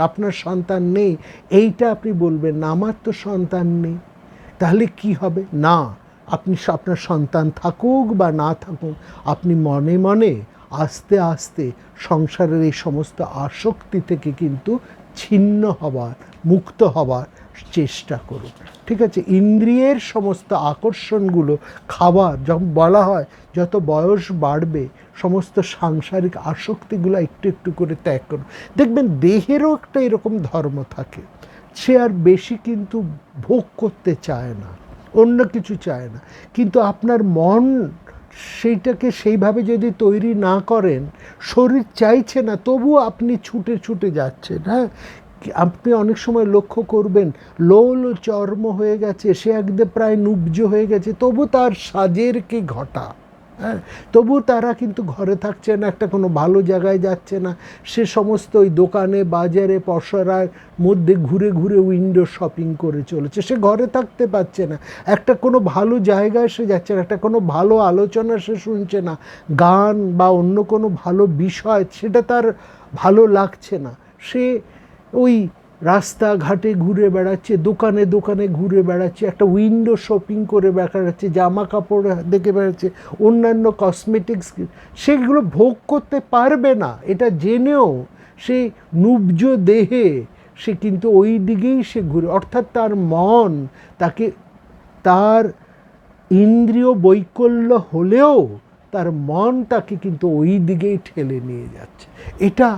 A: আপনার সন্তান নেই এইটা আপনি বলবেন না, আমার তো সন্তান নেই, তাহলে কি হবে? না, আপনি আপনার সন্তান থাকুক বা না থাকুক, আপনি মনে মনে আস্তে আস্তে সংসারের এই সমস্ত আসক্তি থেকে কিন্তু ছিন্ন হবার, মুক্ত হবার চেষ্টা করুন। ঠিক আছে? ইন্দ্রিয়ের সমস্ত আকর্ষণগুলো, খাবার, যখন বলা হয় যত বয়স বাড়বে সমস্ত সাংসারিক আসক্তিগুলো একটু একটু করে ত্যাগ করুন। দেখবেন দেহেরও একটা এরকম ধর্ম থাকে, সে আর বেশি কিন্তু ভোগ করতে চায় না, অন্য কিছু চায় না, কিন্তু আপনার মন সেইটাকে সেইভাবে যদি তৈরি না করেন, শরীর চাইছে না তবুও আপনি ছুটে ছুটে যাচ্ছেন। হ্যাঁ, আপনি অনেক সময় লক্ষ্য করবেন লোল চর্ম হয়ে গেছে, সে একদম প্রায় নুব্জ হয়ে গেছে, তবু তার সাজের কি ঘটা। হ্যাঁ, তবু তারা কিন্তু ঘরে থাকছে না, একটা কোনো ভালো জায়গায় যাচ্ছে না, সে সমস্ত ওই দোকানে বাজারে পসরার মধ্যে ঘুরে ঘুরে উইন্ডো শপিং করে চলেছে, সে ঘরে থাকতে পারছে না, একটা কোনো ভালো জায়গায় সে যাচ্ছে না, একটা কোনো ভালো আলোচনা সে শুনছে না, গান বা অন্য কোনো ভালো বিষয় সেটা তার ভালো লাগছে না, সে ওই রাস্তাঘাটে ঘুরে বেড়াচ্ছে, দোকানে দোকানে ঘুরে বেড়াচ্ছে, একটা উইন্ডো শপিং করে বেড়াচ্ছে, জামা কাপড় দেখে বেড়াচ্ছে, অন্যান্য কসমেটিক্স, সেগুলো ভোগ করতে পারবে না, এটা জেনেও সে নুব্জ দেহে সে কিন্তু ওই দিকেই সে ঘুরে, অর্থাৎ তার মন তাকে, তার ইন্দ্রিয় বৈকল্য হলেও তার মন তাকে কিন্তু ওই দিকেই ঠেলে নিয়ে যাচ্ছে। এটা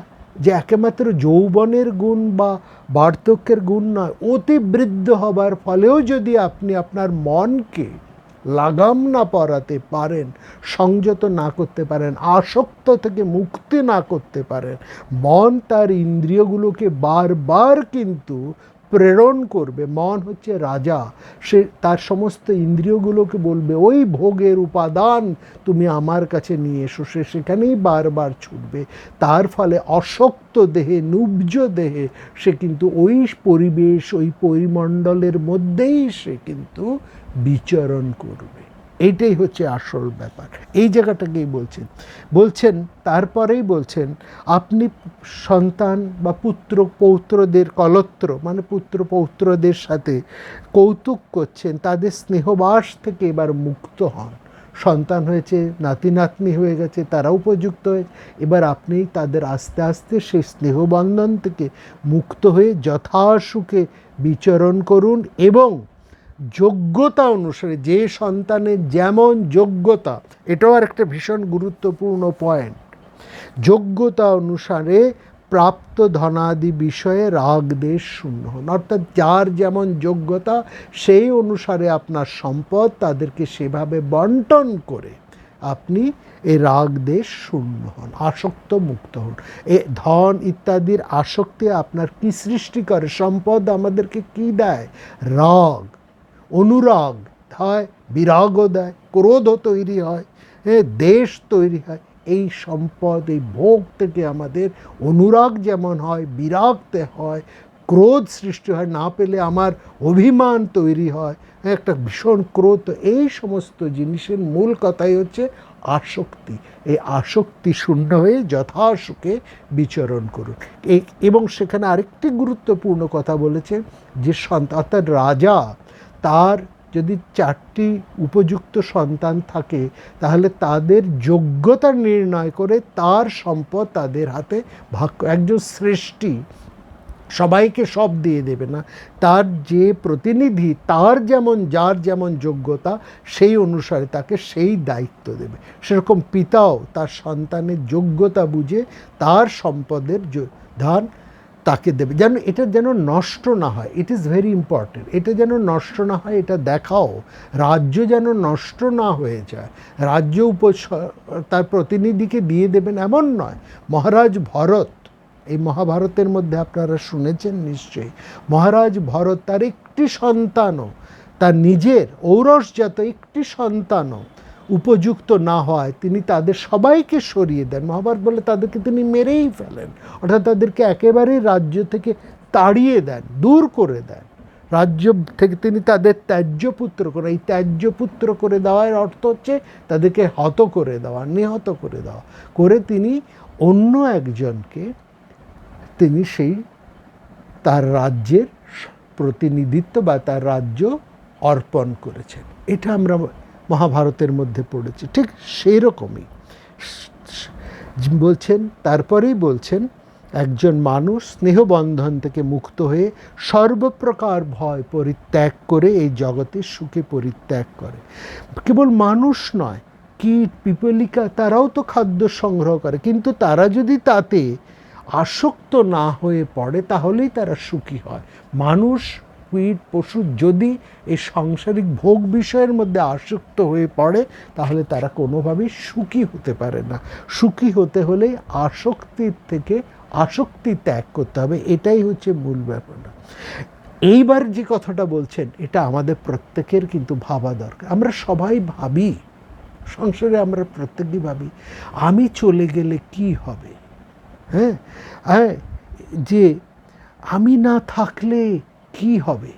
A: যে একেমাত্র যৌবনের গুণ বা বার্ধক্যের গুণ নয়, অতিবৃদ্ধ হবার ফলেও যদি আপনি আপনার মনকে লাগাম না পরাতে পারেন, সংযত না করতে পারেন, আসক্ত থেকে মুক্তি না করতে পারেন, মন তার ইন্দ্রিয়গুলোকে বারবার কিন্তু প্রেরণ করবে। মন হচ্ছে রাজা, সে তার সমস্ত ইন্দ্রিয়গুলোকে বলবে ওই ভোগের উপাদান তুমি আমার কাছে নিয়ে এসো, সে সেখানেই বারবার ছুটবে। তার ফলে অশক্ত দেহে, নুব্জ দেহে সে কিন্তু ওই পরিবেশ, ওই পরিমণ্ডলের মধ্যেই সে কিন্তু বিচরণ করবে। এইটাই হচ্ছে আসল ব্যাপার। এই জায়গাটাকেই বলছেন তারপরেই বলছেন, আপনি সন্তান বা পুত্র পৌত্রদের কলত্র মানে পুত্র পৌত্রদের সাথে কৌতুক করছেন, তাদের স্নেহবাস থেকে এবার মুক্ত হন। সন্তান হয়েছে, নাতি নাতনি হয়ে গেছে, তারা উপযুক্ত হয়ে, এবার আপনি তাদের আস্তে আস্তে সেই স্নেহবন্ধন থেকে মুক্ত হয়ে যথাসুখে বিচরণ করুন, এবং যোগ্যতা অনুসারে, যে সন্তানের যেমন যোগ্যতা, এটাও আর একটা ভীষণ গুরুত্বপূর্ণ পয়েন্ট, যোগ্যতা অনুসারে প্রাপ্ত ধনাদি বিষয়ে রাগ দেশ শূন্য হন। অর্থাৎ যার যেমন যোগ্যতা সেই অনুসারে আপনার সম্পদ তাদেরকে সেভাবে বন্টন করে আপনি এই রাগ দেশ শূন্য হন, আসক্ত মুক্ত হন। এ ধন ইত্যাদির আসক্তি আপনার কি সৃষ্টি করে? সম্পদ আমাদেরকে কি দেয়? রাগ, অনুরাগ হয়, বিরাগও দেয়, ক্রোধও তৈরি হয়, দেশ তৈরি হয়। এই সম্পদ, এই ভোগ থেকে আমাদের অনুরাগ যেমন হয়, বিরাগতে হয়, ক্রোধ সৃষ্টি হয়, না পেলে আমার অভিমান তৈরি হয়, একটা ভীষণ ক্রোধ। এই সমস্ত জিনিসের মূল কথাই হচ্ছে আসক্তি। এই আসক্তি শূন্য হয়ে যথাসুখে বিচরণ করুন। এবং সেখানে আরেকটি গুরুত্বপূর্ণ কথা বলেছে যে অর্থাৎ রাজা, তার যদি 4টি উপযুক্ত সন্তান থাকে তাহলে তাদের যোগ্যতা নির্ণয় করে তার সম্পদ তাদের হাতে ভাগ, একজন শ্রেষ্ঠী সবাইকে সব দিয়ে দেবে না, তার যে প্রতিনিধি তার যার যেমন যোগ্যতা সেই অনুসারে তাকে সেই দায়িত্ব দেবে। সেরকম পিতাও তার সন্তানের যোগ্যতা বুঝে তার সম্পদের ধান তাকে দেবে, এটা যেন নষ্ট না হয়। ইট ইজ ভেরি ইম্পর্টেন্ট, এটা যেন নষ্ট না হয় এটা দেখাও। রাজ্য যেন নষ্ট না হয়ে যায়, রাজ্য তার প্রতিনিধিকে দিয়ে দেবেন এমন নয়। মহারাজ ভরত, এই মহাভারতের মধ্যে আপনারা শুনেছেন নিশ্চয়ই, মহারাজ ভরত তার একটি সন্তানও, তার নিজের ঔরসজাত একটি সন্তানও উপযুক্ত না হয় তিনি তাদের সবাইকে সরিয়ে দেন। মহাভারত বলে তাদেরকে তিনি মেরেই ফেলেন, অর্থাৎ তাদেরকে একেবারেই রাজ্য থেকে তাড়িয়ে দেন, দূর করে দেন রাজ্য থেকে। তিনি তাদের ত্যায্য পুত্র করে, এই ত্যায্য পুত্র করে দেওয়ার অর্থ হচ্ছে তাদেরকে হত করে দেওয়া, নিহত করে দেওয়া, করে তিনি অন্য একজনকে তিনি সেই তার রাজ্যের প্রতিনিধিত্ব বা তার রাজ্য অর্পণ করেছেন। এটা আমরা মহাভারতের মধ্যে পড়েছি। ঠিক সেই রকমই বলছেন, তারপরেই বলছেন একজন মানুষ স্নেহবন্ধন থেকে মুক্ত হয়ে সর্বপ্রকার ভয় পরিত্যাগ করে এই জগতের সুখে পরিত্যাগ করে। কেবল মানুষ নয়, কীট পিপলিকা তারাও তো খাদ্য সংগ্রহ করে, কিন্তু তারা যদি তাতে আসক্ত না হয়ে পড়ে তাহলেই তারা সুখী হয়। মানুষ, কীট, পশু যদি এই সাংসারিক ভোগ বিষয়ের মধ্যে আসক্ত হয়ে পড়ে তাহলে তারা কোনোভাবেই সুখী হতে পারে না। সুখী হতে হলে আসক্তির থেকে আসক্তি ত্যাগ করতে হবে, এটাই হচ্ছে মূল ব্যাপার। এইবার যে কথাটা বলছেন এটা আমাদের প্রত্যেকের কিন্তু ভাবা দরকার। আমরা সবাই ভাবি, সংসারে আমরা প্রত্যেকেই ভাবি আমি চলে গেলে কি হবে, হ্যাঁ হ্যাঁ, যে আমি না থাকলে কি হবে।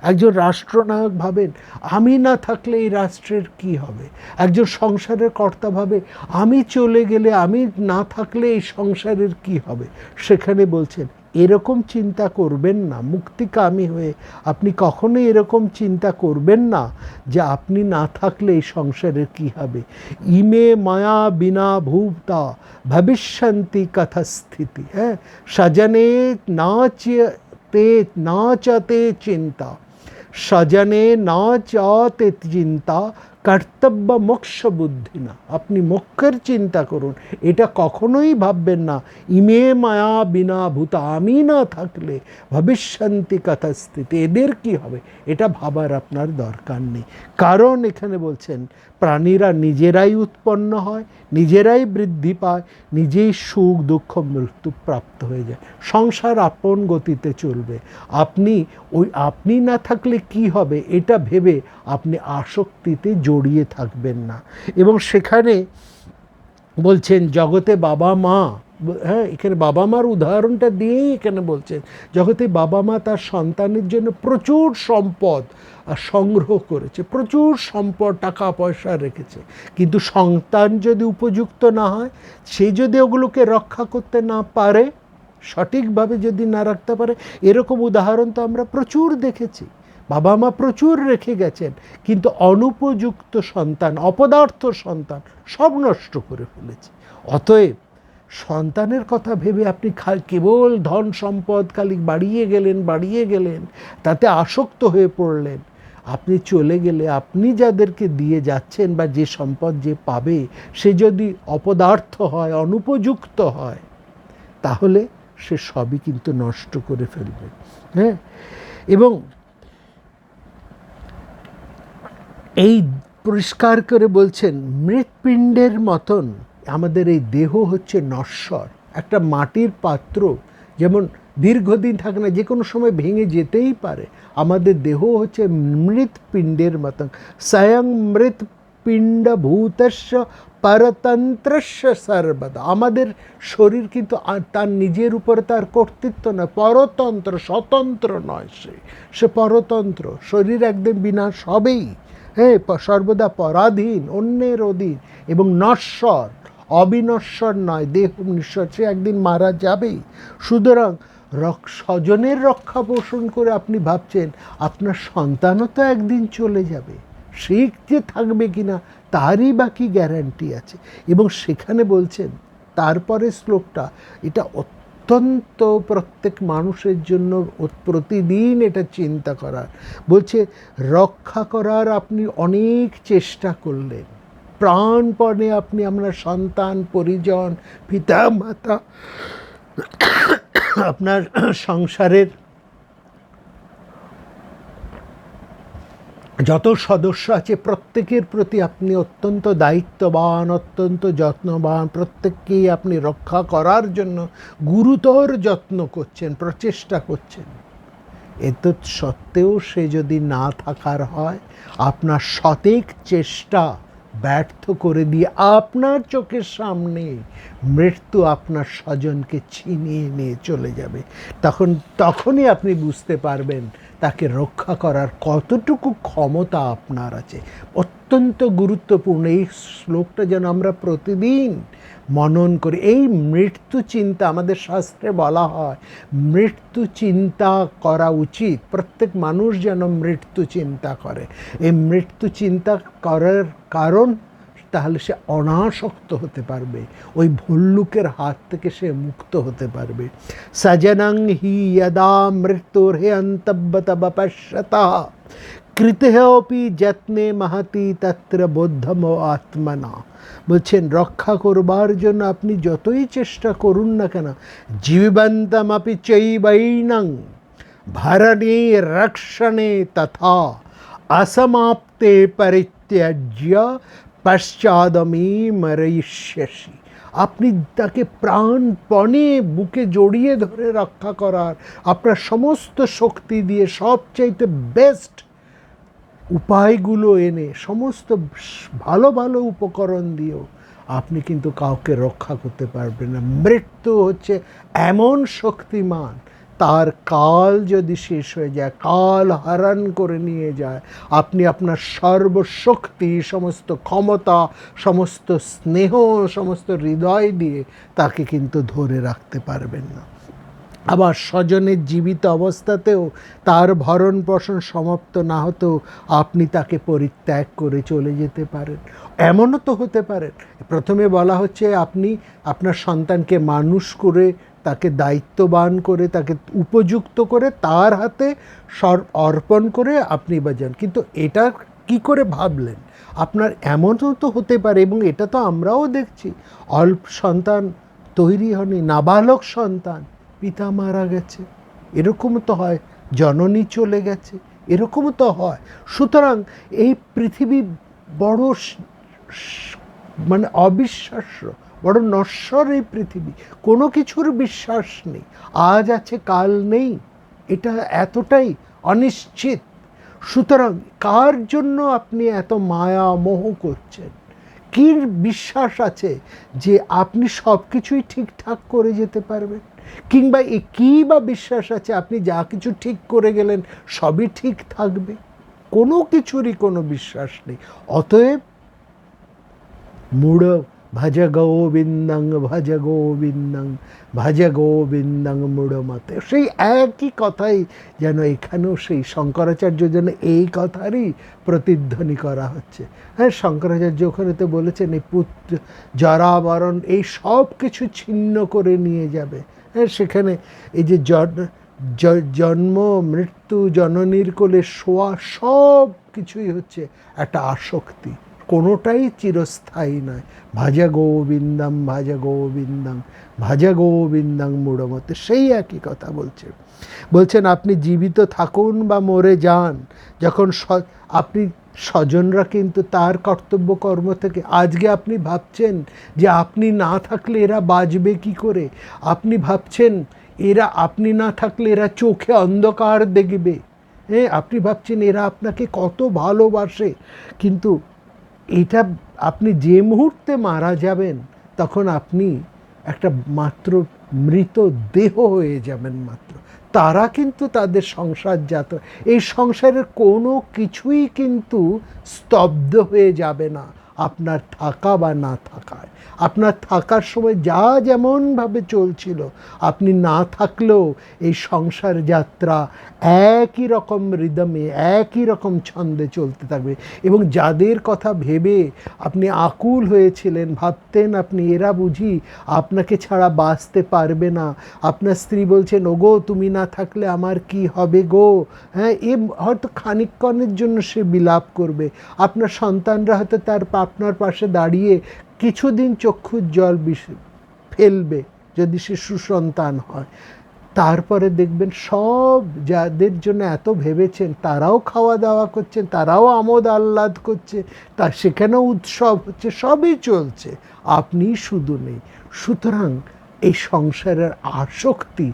A: একজন রাষ্ট্রনায়ক ভাবেন আমি না থাকলে এই রাষ্ট্রের কি হবে। একজন সংসারের কর্তা ভাবে আমি চলে গেলে, আমি না থাকলে এই সংসারের কি হবে। সেখানে বলছেন এরকম চিন্তা করবেন না, মুক্তিকামী হয়ে আপনি কখনোই এরকম চিন্তা করবেন না যে আপনি না থাকলে এই সংসারের কি হবে। ইমে মায়া বিনা ভূতা ভবিষ্যন্তি কথস্থিতি, হ্যাঁ, সজনে না চাতে চিন্তা, সজনে না চাতে চিন্তা কর্তব্য মোক্ষ বুদ্ধি না। আপনি মোক্ষের চিন্তা করুন, এটা কখনোই ভাববেন না ইমে মায়া বিনা ভূতা, আমি না থাকলে ভবিষ্যন্তি কথস্থিতি, এদের কি হবে, এটা ভাবার আপনার দরকার নেই। কারণ এখানে বলছেন প্রাণীরা নিজেরাই উৎপন্ন হয়, নিজেরাই বৃদ্ধি পায়, নিজেই সুখ দুঃখ মৃত্যু প্রাপ্ত হয়ে যায়। সংসার আপন গতিতে চলবে। আপনি না থাকলে কি হবে এটা ভেবে আপনি আসক্তিতে জড়িয়ে থাকবেন না। এবং সেখানে বলছেন জগতে বাবা মা, হ্যাঁ, এখানে বাবা মার উদাহরণটা দিয়েই এখানে বলছেন জগতে বাবা মা তার সন্তানের জন্য প্রচুর সম্পদ সংগ্রহ করেছে, প্রচুর সম্পদ টাকা পয়সা রেখেছে, কিন্তু সন্তান যদি উপযুক্ত না হয়, সে যদি ওগুলোকে রক্ষা করতে না পারে, সঠিকভাবে যদি না রাখতে পারে, এরকম উদাহরণ তো আমরা প্রচুর দেখেছি। বাবা মা প্রচুর রেখে গেছেন, কিন্তু অনুপযুক্ত সন্তান, অপদার্থ সন্তান সব নষ্ট করে ফেলেছে। অতএব সন্তানের কথা ভেবে আপনি কেবল ধন সম্পদ খালি বাড়িয়ে গেলেন, তাতে আসক্ত হয়ে পড়লেন। আপনি চলে গেলে আপনি যাদেরকে দিয়ে যাচ্ছেন বা যে সম্পদ যে পাবে সে যদি অপদার্থ হয়, অনুপযুক্ত হয়, তাহলে সে সবই কিন্তু নষ্ট করে ফেলবে। হ্যাঁ, এবং এই পরিষ্কার করে বলছেন মৃৎপিণ্ডের মতন আমাদের এই দেহ হচ্ছে নশ্বর, একটা মাটির পাত্র, যেমন দীর্ঘদিন থাকে না, যে কোনো সময় ভেঙে যেতেই পারে। আমাদের দেহ হচ্ছে মৃৎপিণ্ডের মতন, স্বয়ং মৃৎপিণ্ড ভূতস্য পরতন্ত্রস্য সর্বদা। আমাদের শরীর কিন্তু তার নিজের উপরে তার কর্তৃত্ব নয়, পরতন্ত্র, স্বতন্ত্র নয়, সে পরতন্ত্র। শরীর একদিন বিনাশ হবেই, হ্যাঁ, সর্বদা পরাধীন, অন্যের অধীন, এবং নশ্বর, অবিনশ্বর নয়, দেহ নিঃশ্বর, সে একদিন মারা যাবেই। সুতরাং স্বজনের রক্ষা পোষণ করে আপনি ভাবছেন আপনার সন্তানও তো একদিন চলে যাবে, সে যে থাকবে কিনা তারই বাকি গ্যারান্টি আছে। এবং সেখানে বলছেন তারপরে শ্লোকটা, এটা অত্যন্ত প্রত্যেক মানুষের জন্য প্রতিদিন এটা চিন্তা করার। বলছে রক্ষা করার আপনি অনেক চেষ্টা করলেন, প্রাণপণে আপনি আপনার সন্তান পরিজন পিতা মাতা আপনার সংসারের যত সদস্য আছে প্রত্যেকের প্রতি আপনি অত্যন্ত দায়িত্ববান, অত্যন্ত যত্নবান, প্রত্যেককেই আপনি রক্ষা করার জন্য গুরুতর যত্ন করছেন, প্রচেষ্টা করছেন। এত সত্ত্বেও সে যদি না থাকার হয়, আপনার শতেক চেষ্টা ব্যর্থ করে দিয়ে আপনার চোখের সামনে মৃত্যু আপনার স্বজনকে ছিনিয়ে নিয়ে চলে যাবে, তখনই আপনি বুঝতে পারবেন তাকে রক্ষা করার কতটুকু ক্ষমতা আপনার আছে। অত্যন্ত গুরুত্বপূর্ণ এই শ্লোকটা যেন আমরা প্রতিদিন মনন করি। এই মৃত্যু চিন্তা, আমাদের শাস্ত্রে বলা হয় মৃত্যু চিন্তা করা উচিত, প্রত্যেক মানুষ যেন মৃত্যু চিন্তা করে। এই মৃত্যু চিন্তা করার কারণ, তাহলে সে অনাসক্ত হতে পারবে, ওই ভল্লুকের হাত থেকে সে মুক্ত হতে পারবে। সজনং হি যদা মৃত্যুর্হে অন্তব্যতবপশ্যতা কৃতেহপি যত্নে মহতি তত্র বোদ্ধম আত্মনা। বলছেন রক্ষা করবার জন্য আপনি যতই চেষ্টা করুন না কেন, জীবন্তমপি চৈবৈনং ভরণে রক্ষণে তথা অসমাপ্তে পরিত্যাজ্য পশ্চাদমি মরয়িষ্যসি। আপনি তাকে প্রাণপণে বুকে জড়িয়ে ধরে রক্ষা করার আপনার সমস্ত শক্তি দিয়ে, সবচাইতে বেস্ট উপায়গুলো এনে, সমস্ত ভালো ভালো উপকরণ দিয়েও আপনি কিন্তু কাউকে রক্ষা করতে পারবেন না। মৃত্যু হচ্ছে এমন শক্তিমান, তার কাল যদি শেষ হয়ে যায়, কাল হরণ করে নিয়ে যায়, আপনি আপনার সর্বশক্তি, সমস্ত ক্ষমতা, সমস্ত স্নেহ, সমস্ত হৃদয় দিয়ে তাকে কিন্তু ধরে রাখতে পারবেন না। আবার স্বজনের জীবিত অবস্থাতেও তার ভরণ পোষণ সমাপ্ত না হতেও আপনি তাকে পরিত্যাগ করে চলে যেতে পারেন। এমনও তো হতে পারেন, প্রথমে বলা হচ্ছে আপনি আপনার সন্তানকে মানুষ করে, তাকে দায়িত্ববান করে, তাকে উপযুক্ত করে তার হাতে অর্পণ করে আপনি বাজান, কিন্তু এটা কি করে ভাবলেন? আপনার এমনও তো হতে পারে, এবং এটা তো আমরাও দেখছি, অল্প সন্তান তৈরি হয়নি, নাবালক সন্তান, পিতা মারা গেছে, এরকমও তো হয়, জননী চলে গেছে, এরকমও তো হয়। সুতরাং এই পৃথিবী বড় মানে অবিশ্বাস্য, বড় নশ্বর এই পৃথিবী, কোনো কিছুর বিশ্বাস নেই, আজ আছে কাল নেই, এটা এতটাই অনিশ্চিত। সুতরাং কার জন্য আপনি এত মায়া মোহ করছেন? কী বিশ্বাস আছে যে আপনি সব কিছুই ঠিকঠাক করে যেতে পারবেন? কিংবা কী বা বিশ্বাস আছে আপনি যা কিছু ঠিক করে গেলেন সবই ঠিক থাকবে? কোনো কিছুরই কোনো বিশ্বাস নেই। অতএব মূঢ় ভজ গোবিন্দং ভজ গোবিন্দং ভজ গোবিন্দং মূঢ়মতে। সেই একই কথাই যেন এখানেও সেই শঙ্করাচার্য যেন এই কথারই প্রতিধ্বনি করা হচ্ছে। হ্যাঁ, শঙ্করাচার্য ওখানে তো বলেছেন এই পুত্র জরাবরণ এই সব কিছু ছিন্ন করে নিয়ে যাবে। হ্যাঁ, সেখানে এই যে জন্ম মৃত্যু, জননীর কোলে শোয়া, সব কিছুই হচ্ছে একটা আসক্তি, কোনোটাই চিরস্থায়ী নয়। ভজ গোবিন্দম ভজ গোবিন্দম ভজ গোবিন্দং মূঢ়মতে। সেই একই কথা বলছেন আপনি জীবিত থাকুন বা মরে যান, যখন আপনি স্বজনরা কিন্তু তার কর্তব্য কর্ম থেকে, আজকে আপনি ভাবছেন যে আপনি না থাকলে এরা বাঁচবে কি করে, আপনি ভাবছেন আপনি না থাকলে এরা চোখে অন্ধকার দেখবে, হ্যাঁ, আপনি ভাবছেন এরা আপনাকে কত ভালোবাসে, কিন্তু এটা আপনি যে মুহূর্তে মারা যাবেন তখন আপনি একটা মাত্র মৃত দেহ হয়ে যাবেন মাত্র। তারা কিন্তু তাদের সংসারজাত, এই সংসারের কোনো কিছুই কিন্তু স্তব্ধ হয়ে যাবে না আপনার থাকা বা না থাকায়। আপনার থাকার সময় যা যেমনভাবে চলছিল, আপনি না থাকলেও এই সংসার যাত্রা একই রকম রিদমে, একই রকম ছন্দে চলতে থাকবে। এবং যাদের কথা ভেবে আপনি আকুল হয়েছিলেন, ভাবতেন আপনি এরা বুঝি আপনাকে ছাড়া বাঁচতে পারবে না, আপনার স্ত্রী বলছেন ওগো তুমি না থাকলে আমার কি হবে গো, হ্যাঁ, এ হয়তো খানিকক্ষণের জন্য সে বিলাপ করবে। আপনার সন্তানরা হয়তো আপনার পাশে দাঁড়িয়ে কিছুদিন চক্ষুর জল ফেলবে যদি সে সুসন্তান হয়। তারপরে দেখবেন সব যাদের জন্য এত ভেবেছেন তারাও খাওয়া দাওয়া করছেন, তারাও আমোদ আহ্লাদ করছে, তা সেখানেও উৎসব হচ্ছে, সবই চলছে, আপনি শুধু নেই। সুতরাং এই সংসারের আসক্তি,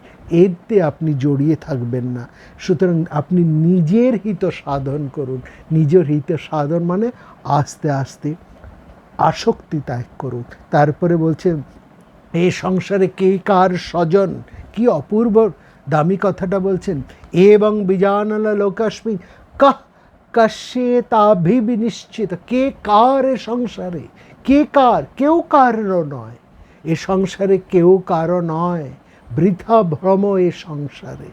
A: এতে আপনি জড়িয়ে থাকবেন না। সুতরাং আপনি নিজের হিত সাধন করুন। নিজের হিত সাধন মানে আস্তে আস্তে আসক্তি ত্যাগ করুন। তারপরে বলছেন এই সংসারে কে কার স্বজন, কি অপূর্ব দামি কথাটা বলছেন। এবং বিজানলা লোকাস্মি কাহ কশ্যেতাভিবিনিশ্চিত, কে কার এ সংসারে, কে কার, কেউ কারও নয় এ সংসারে, কেউ কারও নয়, বৃথা ভ্রম এ সংসারে,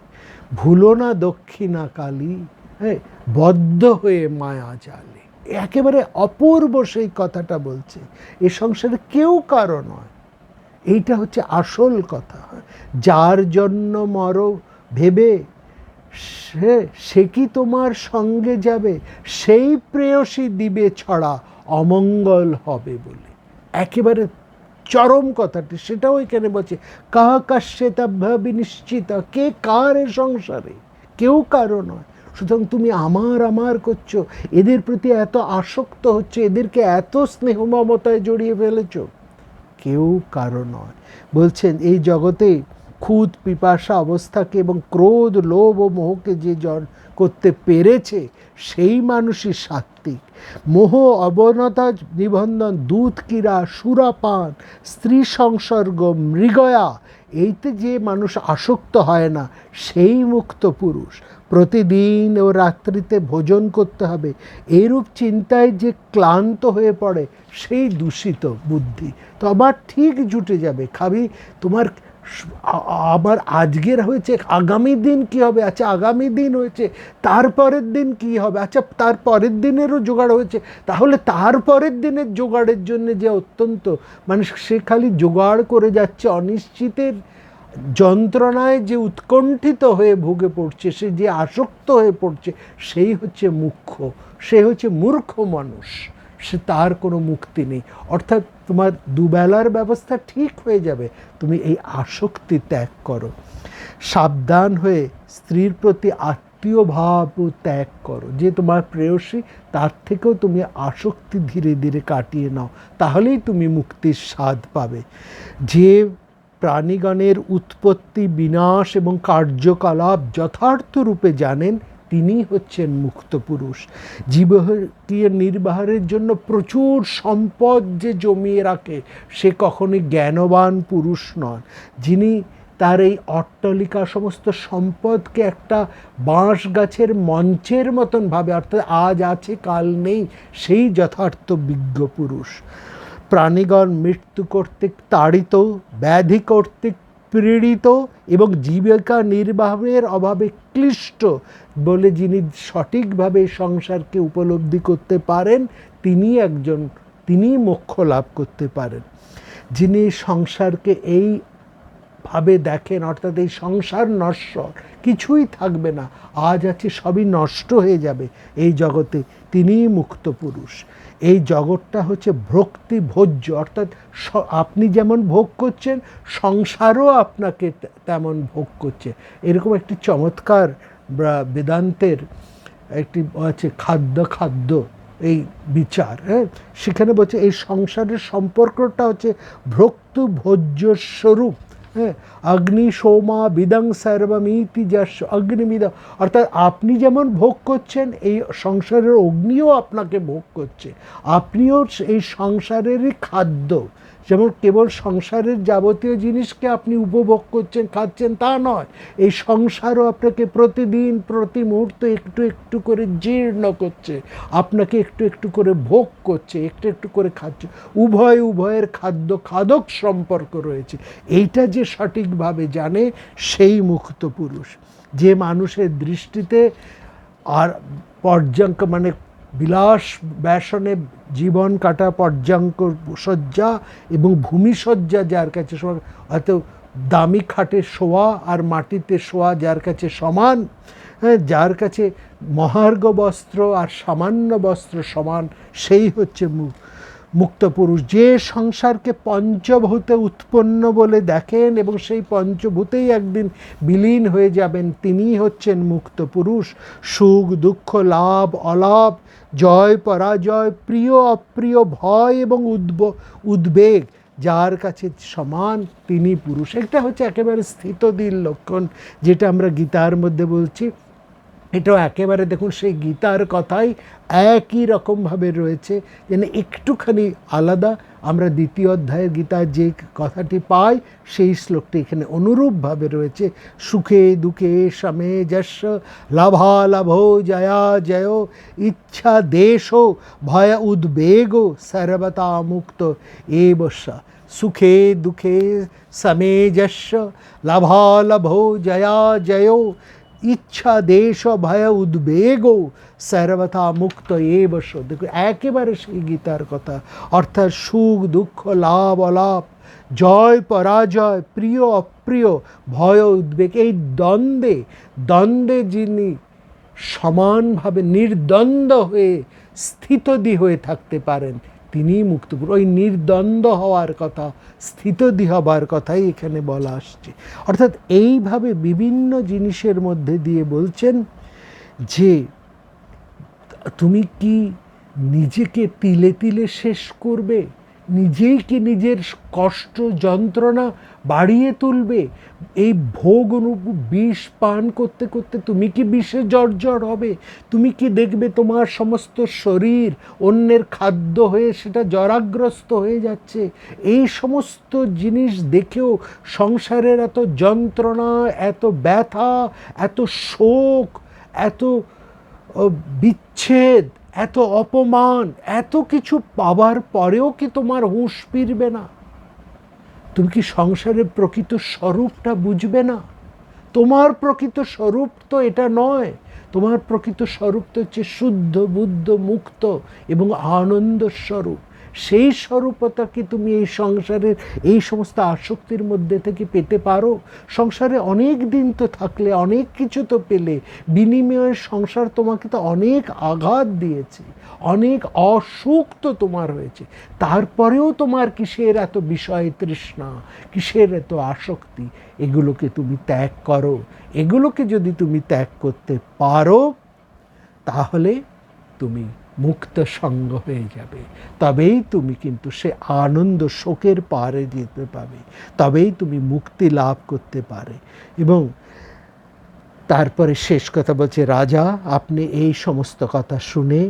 A: ভুলো না দক্ষিণা কালী, হ্যাঁ, বদ্ধ হয়ে মায়া জালে। একেবারে অপূর্ব সেই কথাটা বলছে, এ সংসারে কেউ কারও নয়। এইটা হচ্ছে আসল কথা। যার জন্য মরো ভেবে সে কি তোমার সঙ্গে যাবে, সেই প্রেয়সী দিবে ছড়া অমঙ্গল হবে বলে। একেবারে চরম কথাটি, সেটাও এখানে বলছে কাহ কশ্যেতাভিনিশ্চিত, কে কার এ সংসারে, কেউ কারো নয়। সুতরাং তুমি আমার আমার করছো, এদের প্রতি এত আসক্ত হচ্ছে, এদেরকে এত স্নেহ মমতায় জড়িয়ে ফেলেছ, কেউ কারো নয়। বলছেন এই জগতে ক্ষুধ পিপাসা অবস্থাকে এবং ক্রোধ লোভ ও মোহকে যে জন করতে পেরেছে সেই মানুষই সাত্ত্বিক। মোহ অবনতা নিবন্ধন দুধ ক্রীড়া সুরাপান স্ত্রী সংসর্গ মৃগয়া, এইতে যে মানুষ আসক্ত হয় না সেই মুক্ত পুরুষ। প্রতিদিন ও রাত্রিতে ভোজন করতে হবে, এইরূপ চিন্তায় যে ক্লান্ত হয়ে পড়ে সেই দূষিত বুদ্ধি। তো আবার ঠিক জুটে যাবে, খাবি তোমার আবার আজকের হয়েছে, আগামী দিন কি হবে, আচ্ছা আগামী দিন হয়েছে, তারপরের দিন কি হবে, আচ্ছা তারপরের দিনেরও জোগাড় হয়েছে, তাহলে তারপরের দিনের জোগাড়ের জন্য যে অত্যন্ত মানে সে খালি জোগাড় করে যাচ্ছে, অনিশ্চিতের যন্ত্রণায় যে উৎকণ্ঠিত হয়ে ভুগে পড়ছে, সে যে আসক্ত হয়ে পড়ছে, সেই হচ্ছে মুখ্য, সে হচ্ছে মূর্খ মানুষ, সে তার কোনো মুক্তি নেই। অর্থাৎ তোমার দুবেলার ব্যবস্থা ঠিক হয়ে যাবে, তুমি এই আসক্তি ত্যাগ করো। সাবধান হয়ে স্ত্রীর প্রতি আত্মীয় ভাব ত্যাগ করো, যে তোমার প্রেয়সী তার থেকেও তুমি আসক্তি ধীরে ধীরে কাটিয়ে নাও, তাহলেই তুমি মুক্তির স্বাদ পাবে। যে প্রাণীগণের উৎপত্তি বিনাশ এবং কার্যকলাপ যথার্থ রূপে জানেন তিনি হচ্ছেন মুক্ত পুরুষ। জীবকীয় নির্বাহের জন্য প্রচুর সম্পদ যে জমিয়ে রাখে সে কখনোই জ্ঞানবান পুরুষ নন। যিনি তার এই অট্টালিকা সমস্ত সম্পদকে একটা বাঁশ গাছের মঞ্চের মতন ভাবে, অর্থাৎ আজ আছে কাল নেই, সেই যথার্থ বিজ্ঞ পুরুষ। প্রাণীগণ মৃত্যু কর্তৃক তাড়িত, ব্যাধি কর্তৃক পীড়িত এবং জীবিকা নির্বাহের অভাবে ক্লিষ্ট বলে যিনি সঠিকভাবে সংসারকে উপলব্ধি করতে পারেন তিনি মোক্ষ লাভ করতে পারেন। যিনি সংসারকে এই ভাবে দেখেন, অর্থাৎ এই সংসার নশ্বর, কিছুই থাকবে না, আজ আছে সবই নষ্ট হয়ে যাবে এই জগতে, তিনিই মুক্ত পুরুষ। এই জগৎটা হচ্ছে ভক্তি ভোজ্য, অর্থাৎ আপনি যেমন ভোগ করছেন সংসারও আপনাকে তেমন ভোগ করছে। এরকম একটি চমৎকার বেদান্তের একটি আছে খাদ্য এই বিচার, হ্যাঁ, সেখানে বলছে এই সংসারের সম্পর্কটা হচ্ছে ভক্ত ভোজ্য স্বরূপ, হ্যাঁ, অগ্নি সোমা বিদং সর্বমিতি যশ অগ্নিমিদ, অর্থাৎ আপনি যেমন ভোগ করছেন এই সংসারের অগ্নিও আপনাকে ভোগ করছে, আপনিও এই সংসারেরই খাদ্য, যেমন কেবল সংসারের যাবতীয় জিনিসকে আপনি উপভোগ করছেন, খাচ্ছেন, তা নয়। এই সংসারও আপনাকে প্রতিদিন প্রতি মুহূর্তে একটু একটু করে জীর্ণ করছে, আপনাকে একটু একটু করে ভোগ করছে, একটু একটু করে খাচ্ছে। উভয়ের খাদ্য খাদক সম্পর্ক রয়েছে। এইটা যে সঠিকভাবে জানে সেই মুক্ত পুরুষ। যে মানুষের দৃষ্টিতে আর পর্যাঙ্ক মানে বিলাস ব্যাসনে জীবন কাটা, পর্যাঙ্ক শয্যা এবং ভূমিশয্যা যার কাছে হয়তো দামি খাটে শোয়া আর মাটিতে শোয়া যার কাছে সমান, হ্যাঁ, যার কাছে মহার্ঘ বস্ত্র আর সামান্য বস্ত্র সমান, সেই হচ্ছে মুক্ত পুরুষ। যে সংসারকে পঞ্চভূতে উৎপন্ন বলে দেখেন এবং সেই পঞ্চভূতেই একদিন বিলীন হয়ে যাবেন, তিনিই হচ্ছেন মুক্ত পুরুষ। সুখ দুঃখ, লাভ অলাভ, জয় পরাজয়, প্রিয় অপ্রিয়, ভয় এবং উদ্বেগ যার কাছে সমান, তিনি পুরুষ। এটা হচ্ছে একেবারে স্থিতদির লক্ষণ, যেটা আমরা গীতার মধ্যে বলছি। এটাও একেবারে দেখুন সেই গীতার কথাই একই রকমভাবে রয়েছে, যেন একটুখানি আলাদা। আমরা দ্বিতীয় অধ্যায়ের গীতার যে কথাটি পাই সেই শ্লোকটি এখানে অনুরূপভাবে রয়েছে। সুখে দুঃখে সমে যশ, লাভালাভ জয়া জয়, ইচ্ছা দেশ ভয় উদ্বেগ, সর্বতা মুক্ত এবস্যা। সুখে দুঃখে সমে যশ, লাভালাভ জয়া জয়, ইচ্ছা দেশ ভয় উদ্বেগ, সর্বথা মুক্ত এবস। দেখো একেবারে সেই গীতার কথা। অর্থাৎ সুখ দুঃখ, লাভ অলাভ, জয় পরাজয়, প্রিয় অপ্রিয়, ভয় উদ্বেগ, এই দ্বন্দ্বে যিনি সমানভাবে নির্দ্বন্দ্ব হয়ে স্থিতদি হয়ে থাকতে পারেন, তিনি মুক্তপুরুষ। ওই নির্দ্বন্দ্ব হওয়ার কথা, স্থিতদি হবার কথাই এখানে বলা আসছে। অর্থাৎ এইভাবে বিভিন্ন জিনিসের মধ্যে দিয়ে বলছেন যে তুমি কি নিজেকে তিলে তিলে শেষ করবে? নিজেই কি নিজের কষ্ট যন্ত্রণা বাড়িয়ে তুলবে? এই ভোগ বিষ পান করতে করতে তুমি কি বিষে জর্জর হবে? তুমি কি দেখবে তোমার সমস্ত শরীর অন্যের খাদ্য হয়ে সেটা জরাগ্রস্ত হয়ে যাচ্ছে? এই সমস্ত জিনিস দেখেও সংসারের এত যন্ত্রণা, এত ব্যথা, এত শোক, এত বিচ্ছেদ, এত অপমান, এত কিছু পাবার পরেও কি তোমার হুঁশ ফিরবে না? তুমি কি সংসারের প্রকৃত স্বরূপটা বুঝবে না? তোমার প্রকৃত স্বরূপ তো এটা নয়। তোমার প্রকৃত স্বরূপ তো হচ্ছে শুদ্ধ বুদ্ধ মুক্ত এবং আনন্দ স্বরূপ। সেই স্বরূপতা কি তুমি এই সংসারের এই সমস্ত আসক্তির মধ্যে থেকে পেতে পারো? সংসারে অনেক দিন তো থাকলে, অনেক কিছু তো পেলে, বিনিময়ে সংসার তোমাকে তো অনেক আঘাত দিয়েছে, অনেক অসুখ তো তোমার হয়েছে। তারপরেও তোমার কিসের এত বিষয় তৃষ্ণা, কিসের এত আসক্তি? এগুলোকে তুমি ত্যাগ করো। এগুলোকে যদি তুমি ত্যাগ করতে পারো, তাহলে তুমি মুক্ত সঙ্গ হয়ে যাবে। তবেই তুমি কিন্তু সে আনন্দ শোকের পারে যেতে পাবে, তবেই তুমি মুক্তি লাভ করতে পারে। এবং তারপরে শেষ কথা বলছে, রাজা আপনি এই সমস্ত কথা শুনে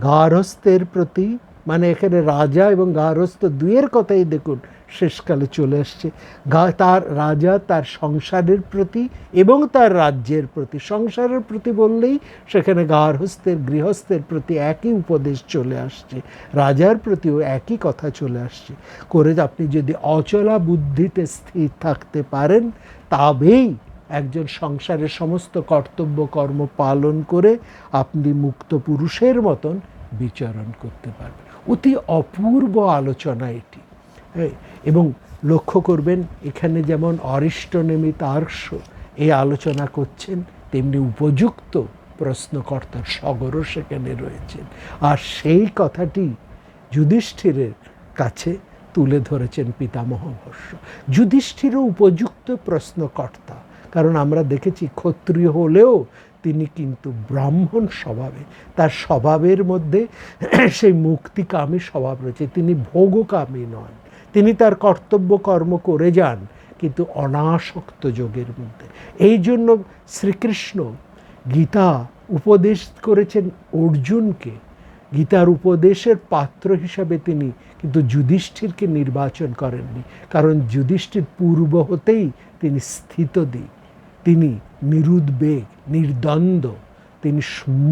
A: গার্হস্থ্যের প্রতি, মানে এখানে রাজা এবং গার্হস্থ্য দুইয়ের কথাই দেখুন শেষকালে চলে আসছে। তার রাজা তার সংসারের প্রতি এবং তার রাজ্যের প্রতি, সংসারের প্রতি বললেই সেখানে গৃহস্থের প্রতি একই উপদেশ চলে আসছে, রাজার প্রতিও একই কথা চলে আসছে। করে আপনি যদি অচলা বুদ্ধিতে স্থির থাকতে পারেন, তবেই একজন সংসারের সমস্ত কর্তব্য কর্ম পালন করে আপনি মুক্ত পুরুষের মতন বিচরণ করতে পারবেন। অতি অপূর্ব আলোচনা এটি। এবং লক্ষ্য করবেন এখানে যেমন অরিষ্টনেমিত আর্ষ এই আলোচনা করছেন, তেমনি উপযুক্ত প্রশ্নকর্তার সগরও সেখানে রয়েছেন। আর সেই কথাটি যুধিষ্ঠিরের কাছে তুলে ধরেছেন পিতামহ ভস্য। যুধিষ্ঠিরও উপযুক্ত প্রশ্নকর্তা, কারণ আমরা দেখেছি ক্ষত্রিয় হলেও তিনি কিন্তু ব্রাহ্মণ স্বভাবে, তার স্বভাবের মধ্যে সেই মুক্তিকামী স্বভাব রয়েছে। তিনি ভোগকামী নন, তিনি তার কর্তব্য কর্ম করে যান, কিন্তু অনাসক্ত যোগের মধ্যে। এই জন্য শ্রীকৃষ্ণ গীতা উপদেশ করেছেন অর্জুনকে গীতার উপদেশের পাত্র হিসাবে তিনি কিন্তু যুধিষ্ঠিরকে নির্বাচন করেননি, কারণ যুধিষ্ঠির পূর্ব হতেই তিনি স্থিতদি, তিনি নিরুদ্বেগ, নির্দ্বন্দ্ব, তিনি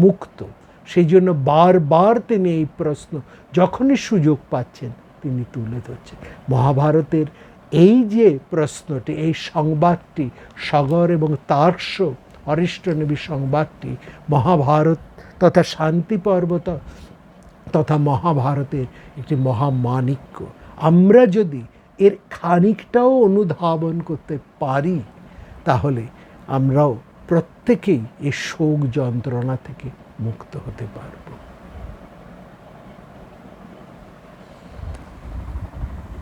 A: মুক্ত। সেই জন্য বারবার তিনি এই প্রশ্ন যখনই সুযোগ পাচ্ছেন তিনি তুলে ধরছেন। মহাভারতের এই যে প্রশ্নটি, এই সংবাদটি, সগর এবং তার্ক্ষ অরিষ্টনেমী সংবাদটি মহাভারত তথা শান্তি পর্ব তথা মহাভারতের একটি মহামাণিক্য। আমরা যদি এর খানিকটাও অনুধাবন করতে পারি তাহলে আমরাও প্রত্যেকেই এই শোক যন্ত্রণা থেকে মুক্ত হতে পারব।